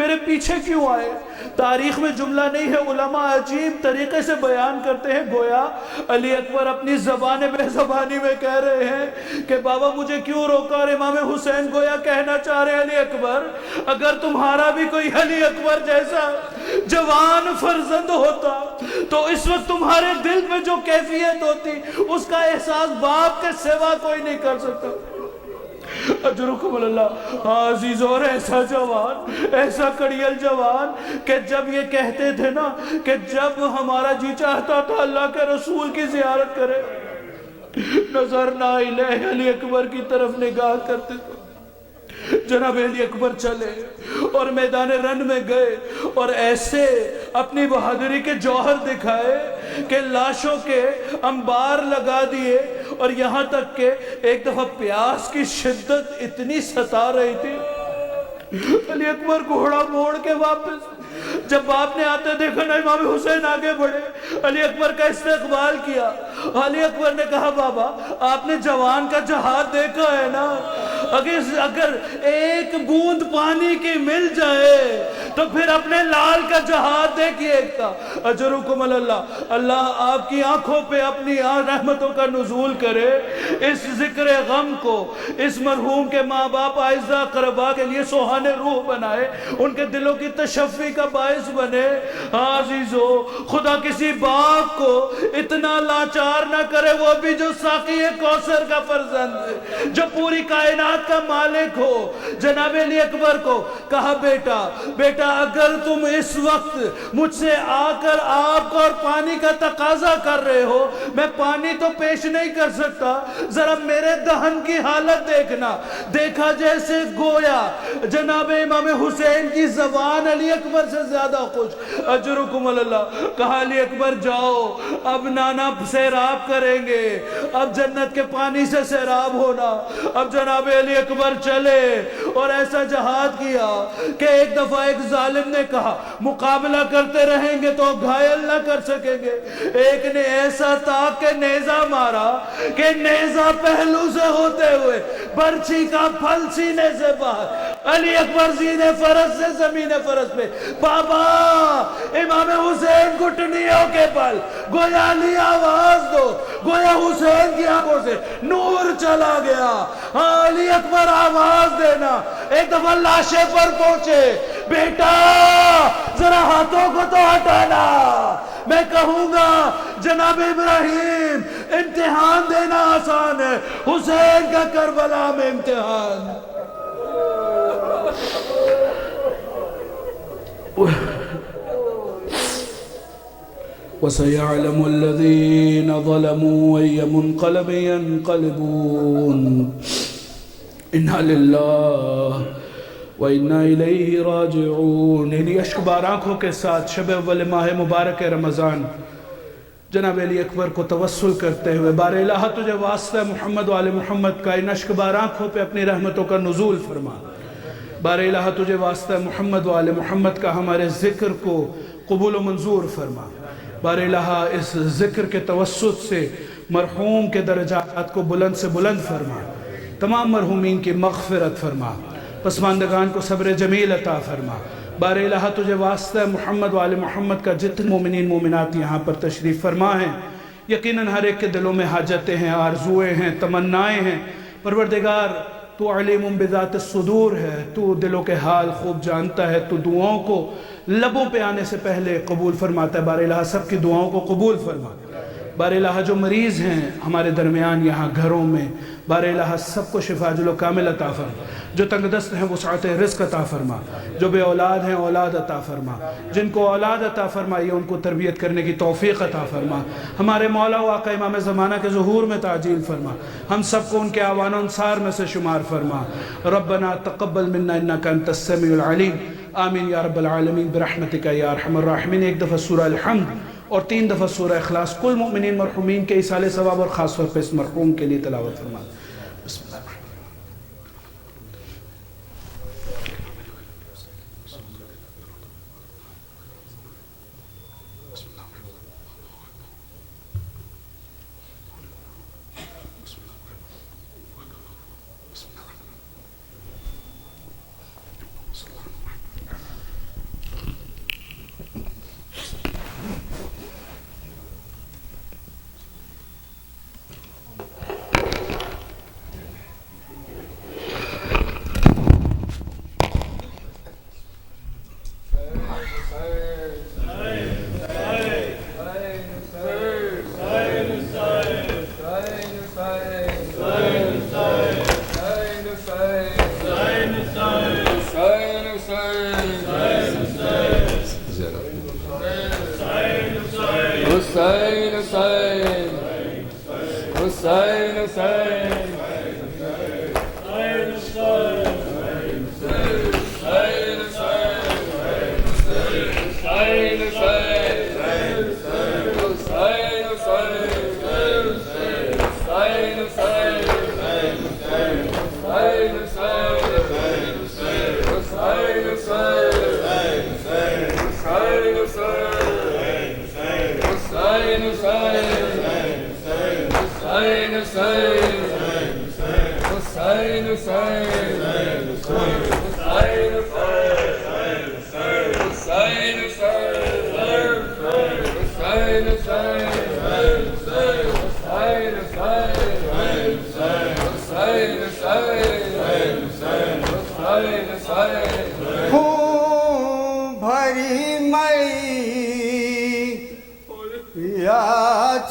میرے پیچھے کیوں آئے؟ تاریخ میں جملہ نہیں ہے، علماء عجیب طریقے سے بیان کرتے ہیں، گویا علی اکبر اپنی زبان بے زبانی میں کہہ رہے ہیں کہ بابا مجھے کیوں روکا؟ اور امام حسین گویا کہنا چاہ رہے علی اکبر اگر تمہارا بھی کوئی علی اکبر جیسا جوان فرزند ہوتا تو اس وقت تمہارے دل میں جو کیفیت ہوتی اس کا احساس باپ کے سوا کوئی نہیں کر سکتا. اجرکم اللہ. عزیز، اور ایسا جوان، ایسا کڑیل جوان کہ جب یہ کہتے تھے نا کہ جب ہمارا جی چاہتا تھا اللہ کے رسول کی زیارت کرے، نظر نہ الیہ، علی اکبر کی طرف نگاہ کرتے تھے. جناب علی اکبر چلے اور میدان رن میں گئے اور ایسے اپنی بہادری کے جوہر دکھائے کہ لاشوں کے انبار لگا دیے. اور یہاں تک کہ ایک دفعہ پیاس کی شدت اتنی ستا رہی تھی، علی اکبر گھوڑا موڑ کے واپس، جب باپ نے آتے دیکھا نا امام حسین آگے بڑھے، علی اکبر کا استقبال کیا. علی اکبر نے کہا بابا آپ نے جوان کا جہاد دیکھا ہے نا، اگر ایک بوند پانی کی مل جائے تو پھر اپنے لال کا جہاد دیکھیے گا. اجرکم اللہ. اللہ آپ کی آنکھوں پہ اپنی رحمتوں کا نزول کرے، اس ذکر غم کو اس مرحوم کے ماں باپ اعزاء اقرباء کے لیے سوہان روح بنائے، ان کے دلوں کی تشفی کا باعث بنے. عزیزو، خدا کسی باپ کو اتنا لاچار نہ کرے، وہ بھی جو ساقی کوثر کا فرزند ہے، جو پوری کائنات کا مالک ہو. جناب علی اکبر کو کہا بیٹا اگر تم اس وقت مجھ سے آ کر آپ اور پانی کا تقاضا کر رہے ہو، میں پانی تو پیش نہیں کر سکتا، ذرا میرے دہن کی حالت دیکھنا. دیکھا جیسے گویا جناب امام حسین کی زبان علی اکبر سے زیادہ خوش. اجرکم اللہ. کہا علی اکبر جاؤ، اب نانا سیراب کریں گے، اب جنت کے پانی سے سیراب ہونا. اب جناب علی اکبر چلے اور ایسا جہاد کیا کہ ایک دفعہ ایک ظالم نے کہا مقابلہ کرتے رہیں گے تو گھائل نہ کر سکیں گے. ایک نے ایسا تاک کے نیزہ مارا کہ نیزہ پہلو سے ہوتے ہوئے برچھی کا پھل سینے سے باہر. علی اکبر زینے فرس سے زمین فرس پہ. بابا امام حسین گھٹنیوں کے پل، گویا علی آواز دو، گویا حسین کی آنکھوں سے نور چلا گیا. علی اکبر آواز دینا. ایک دفعہ لاشے پر پہنچے، بیٹا ذرا ہاتھوں کو تو ہٹانا. میں کہوں گا جناب ابراہیم امتحان دینا آسان ہے، حسین کا کربلا میں امتحان۔ وَسَيَعْلَمُ الَّذِينَ ظَلَمُوا أَيَّ مُنْقَلَبٍ يَنْقَلِبُونَ اِنَّا لِلَّهِ وَإِنَّا إِلَيْهِ رَاجِعُونَ۔ انہی اشکبار آنکھوں کے ساتھ شب اول ماہ مبارک رمضان جناب علی اکبر کو توسل کرتے ہوئے، بار الہ تجھے واسطہ محمد و آل محمد کا ان اشکبار آنکھوں پہ اپنی رحمتوں کا نزول فرما۔ بار الہ تجھے واسطہ محمد و آل محمد کا ہمارے ذکر کو قبول و منظور فرما۔ بار الہ اس ذکر کے توسط سے مرحوم کے درجات کو بلند سے بلند فرما، تمام مرحومین کی مغفرت فرما، پسماندگان کو صبر جمیل عطا فرما۔ بار الہ تجھے واسطہ محمد و آل محمد کا جتنے مومنین مومنات یہاں پر تشریف فرما ہیں، یقیناً ہر ایک کے دلوں میں حاجتیں ہیں، آرزویں ہیں، تمنائیں ہیں۔ پروردگار تو علیم بذات الصدور ہے، تو دلوں کے حال خوب جانتا ہے، تو دعاؤں کو لبوں پہ آنے سے پہلے قبول فرماتا ہے۔ بار الہ سب کی دعاؤں کو قبول فرما۔ بار الہ جو مریض ہیں ہمارے درمیان یہاں گھروں میں، بار الہ سب کو شفا جل و کامل عطا فرما۔ جو تنگ دست ہیں وسعت رزق عطا فرما، جو بے اولاد ہیں اولاد عطا فرما، جن کو اولاد عطا فرمائی ان کو تربیت کرنے کی توفیق عطا فرما۔ ہمارے مولا و آقا امام زمانہ کے ظہور میں تعجیل فرما، ہم سب کو ان کے اعوان و انصار میں سے شمار فرما۔ ربنا تقبل منا انک انت السمیع العلیم، آمین یا رب العالمین برحمتک یا ارحم الراحمین۔ ایک دفعہ سورہ الحمد اور 3 دفعہ سورہ اخلاص کل مؤمنین مرحومین کے ایصال ثواب اور خاص طور پہ اس مرحوم کے لیے تلاوت فرما۔ بسم اللہ الرحمن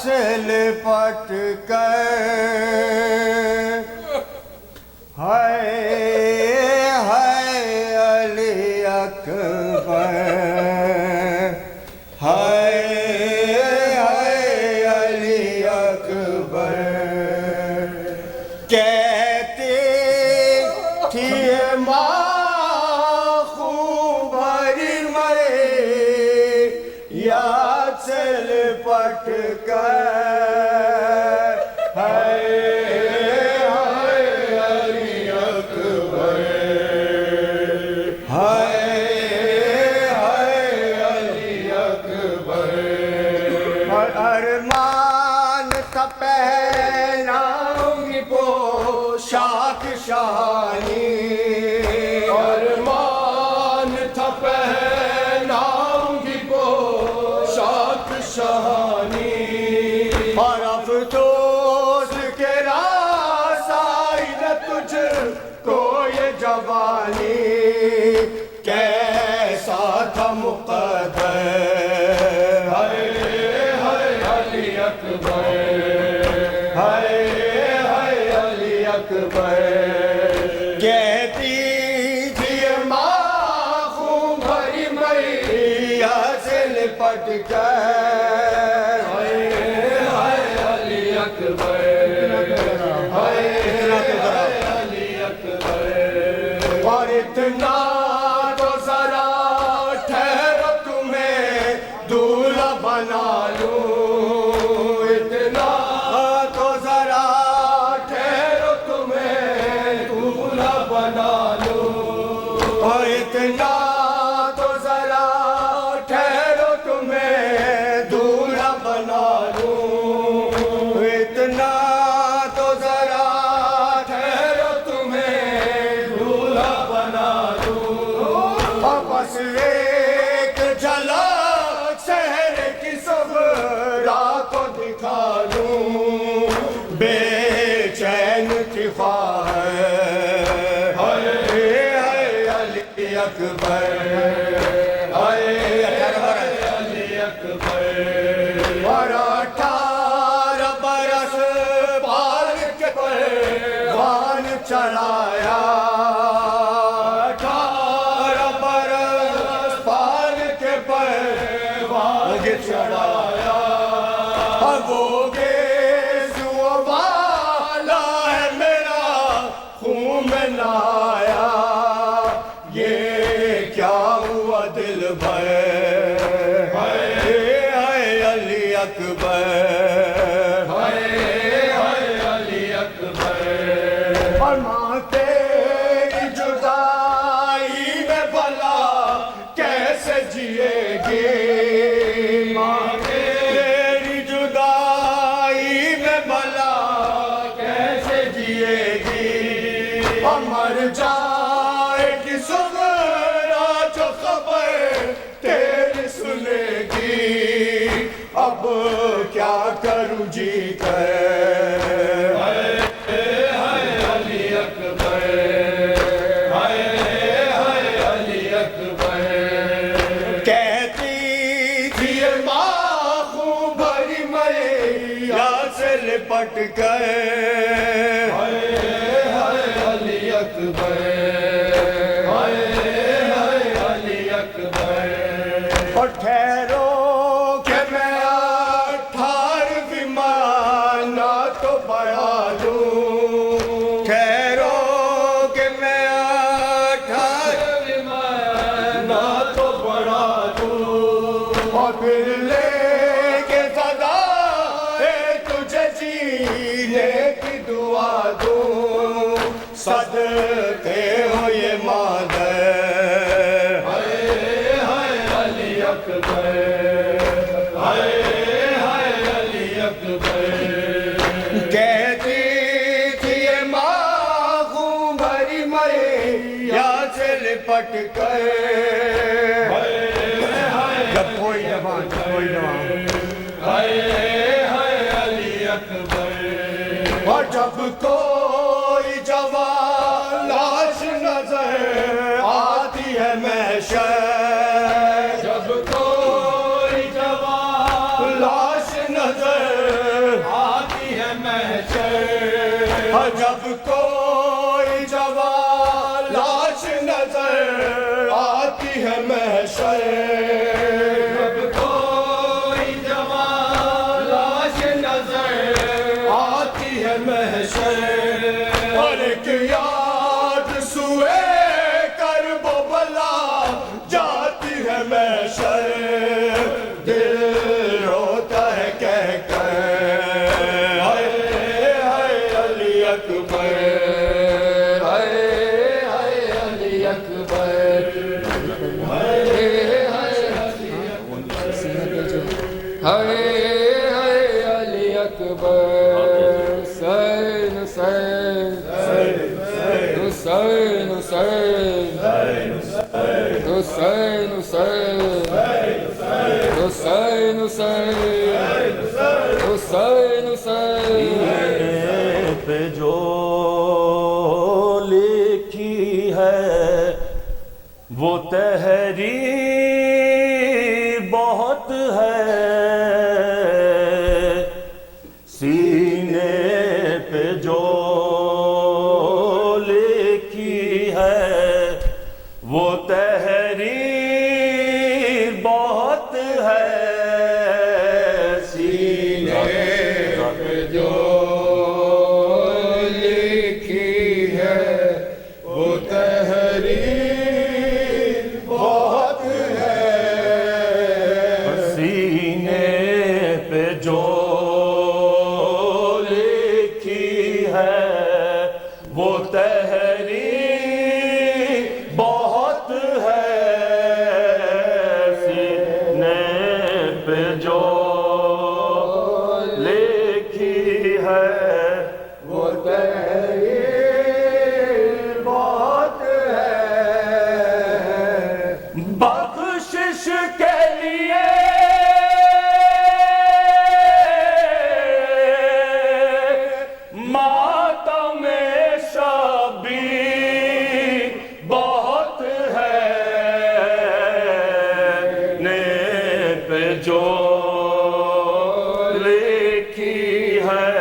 چل پٹ کر علی اکبر علی اکبر کہتے تھی ماں خوب بھری مرے یا چل پٹ کر ارمان تھا پہناؤں گی پوشاک شانی، ارمان تھا پہناؤں گی پوشاک شانی، اور افسوس کے راس آئی نہ تجھ کو یہ جوانی، کیسا تھا مقدر علی اکبر اکبر کہتی تھی ماں خون بھری میاں سے لپٹ کر علی اکبر علی اکبر اور اتنا تو ذرا ٹھہرو تمہیں دولہا بنا لوں اتنا تو ذرا ٹھہرو تمہیں دولہا بنا لوں اور اتنا تو ذرا ٹھہرو تمہیں دولہا بنا لوں اتنا تو ذرا ٹھہرو تمہیں دولہا بنا لوں اور بس ایک جھلک شہر کی صحرا کو دکھا لوں بے چین کی خواہش علی اکبر علی اکبر اور 18 برس پال کے پروان چڑھایا 18 برس پال کے پروان چڑھایا اب وہ گیسو والا ہے میرا خون میں نہایا یہ کیا ہوا دل بھر علی اکبر علی اکبر اور ماں تیری جدائی میں بھلا کیسے جیے گی ماں تیری جدائی میں بھلا کیسے جیے گی اور مر جائے گی صغرا جو خبر تیری سنے گی اب کیا کروں جی کر علی اکبر علی اکبر کہتی تھی ماں خون بھری میاں سے لپٹ کر علی اکبر علی اکبر اور ٹھہرو کہ میں 18ویں مانا تو بڑھا دوں ٹھہرو کہ میں 18ویں مانا تو بڑھا دوں اور پھر لے کے صدا تجھے جینے کی دعا دوں صدقے ہو یہ مادر علی اکبر علی اکبر کہتی تھی ماں خون بھری میاں سے لپٹ کر جب کوئی جوان علی اکبر اور جب کوئی جوان لاش نظر آتی ہے محشر جب کوئی جوان لاش نظر آتی ہے محشر اور جب کوئی جوان لاش نظر آتی ہے محشر جب کوئی جوان لاش نظر آتی ہے محشر اور ایک یاد سوئے کرب و بلا جاتی ہے محشر دل روتا ہے کہہ کر علی اکبر علی اکبر علی اکبر حسین حسین حسین حسین حسین حسین حسین حسین پہ جو لکھی ہے وہ تحریر بہت ہے سینے پہ جو وہ تحریر بہت ہے سینے پہ جو لکھی ہے وہ تحریر بہت ہے بخشش کے لیے ماتم شبیر بہت ہے نیب جو لکھی ہے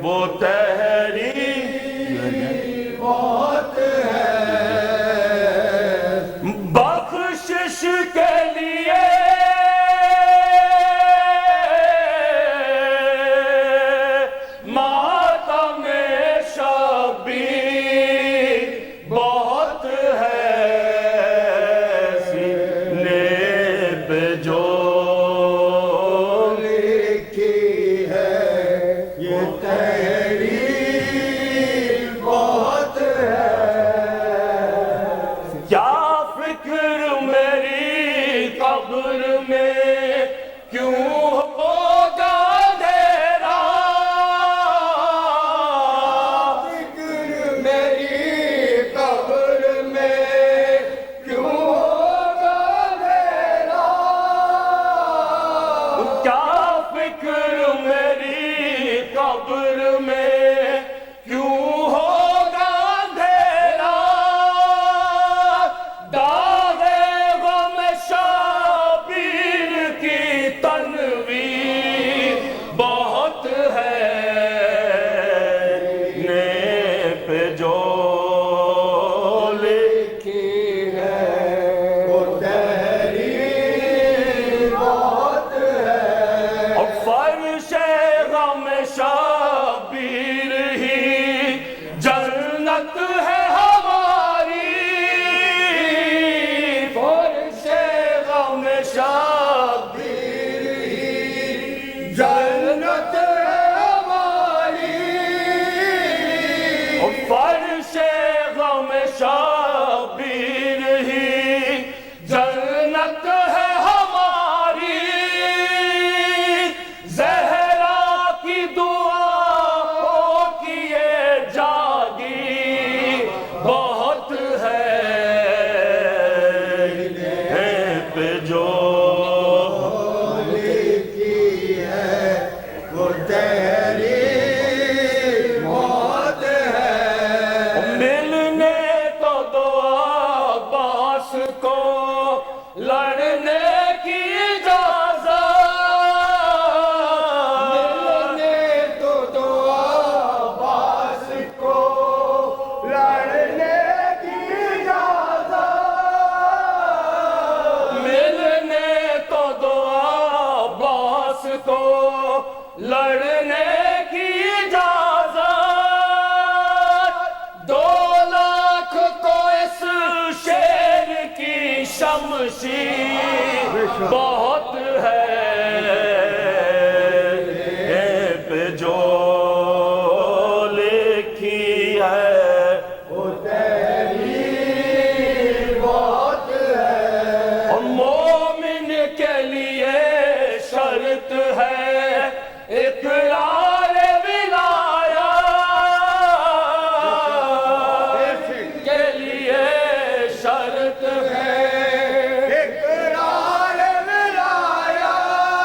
وہ تحریر بہت ہے بخشش کے لیے ماتم شبیر بہت ہے سینے پہ جو لکھی ہے یہ تحریر بہت ہے کیا فکر میری قبر میں کیوں ہوگا اندھیرا فکر میری قبر میں کیوں ہوگا اندھیرا کیا فکر میری قبر میں کیوں ہوگا اندھیرا داغ غم شبیر کی تنویر بہت ہے نیب جو لکھی ہے وہ تحریر بہت ہے اور فرش غم شبیر ہی جنت ہے ہماری فرش غم شبیر ہی جنت ہے ہماری اور فرش غم شبیر ہی جنت ہے ہماری زہرا کی دعا کی یہ جاگی بہت ہے پہ جو لکھی ہے وہ تحریر بہت ہے ملنے تو دو عباس کو لڑنے کی اجازت ملنے تو دو عباس کو لڑنے کی اجازت ملنے تو دو عباس کو لڑنے کی اجازت 2 لاکھ کو اس شیر کی شمشیر بہت ہے پہ جو لکھی ہے وہ تحریر بہت ہے اور مومن کے لیے شرط ہے اقرار ولایت کے لیے شرط ہے اقرار ولایت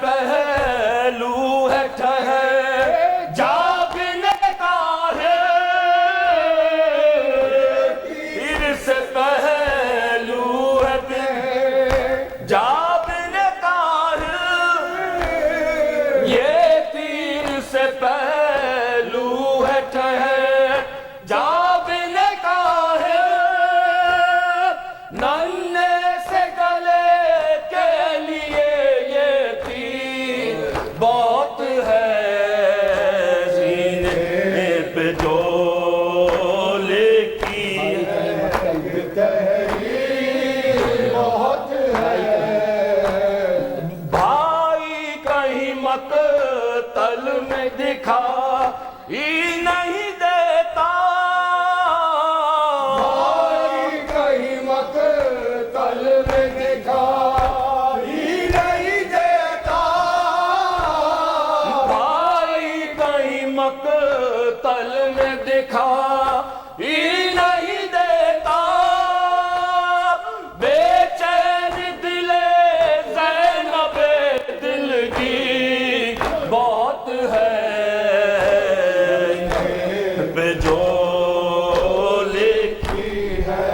پہلو ہے ٹھہر جاگنے کا ہے، تیر سے پہلو ہے جاگنے کا ہے، یہ تیر سے پہلو ہے ٹھہر جاگنے کا ہے، ننھے سے گلے کے لیے یہ تیر بہت ہے، سینے پہ جو لکھی ہے بہت ہے، بھائی کہیں مقتل میں دکھائی نہیں دیتا، بھائی کہیں مقتل میں دکھائی نہیں دیتا، بھائی کہیں مقتل میں دکھائی نہیں دیتا، بے چین دل زینب دلگیر بہت ہے، پہ جو لکھی ہے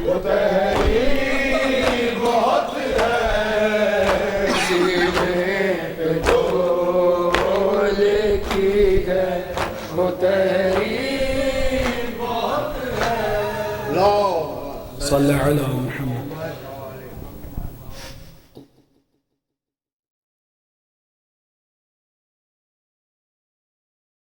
وہ تحریر بہت ہے، سینے پہ جو لکھی ہے وہ تحریر بہت ہے۔ صلی علی محمد۔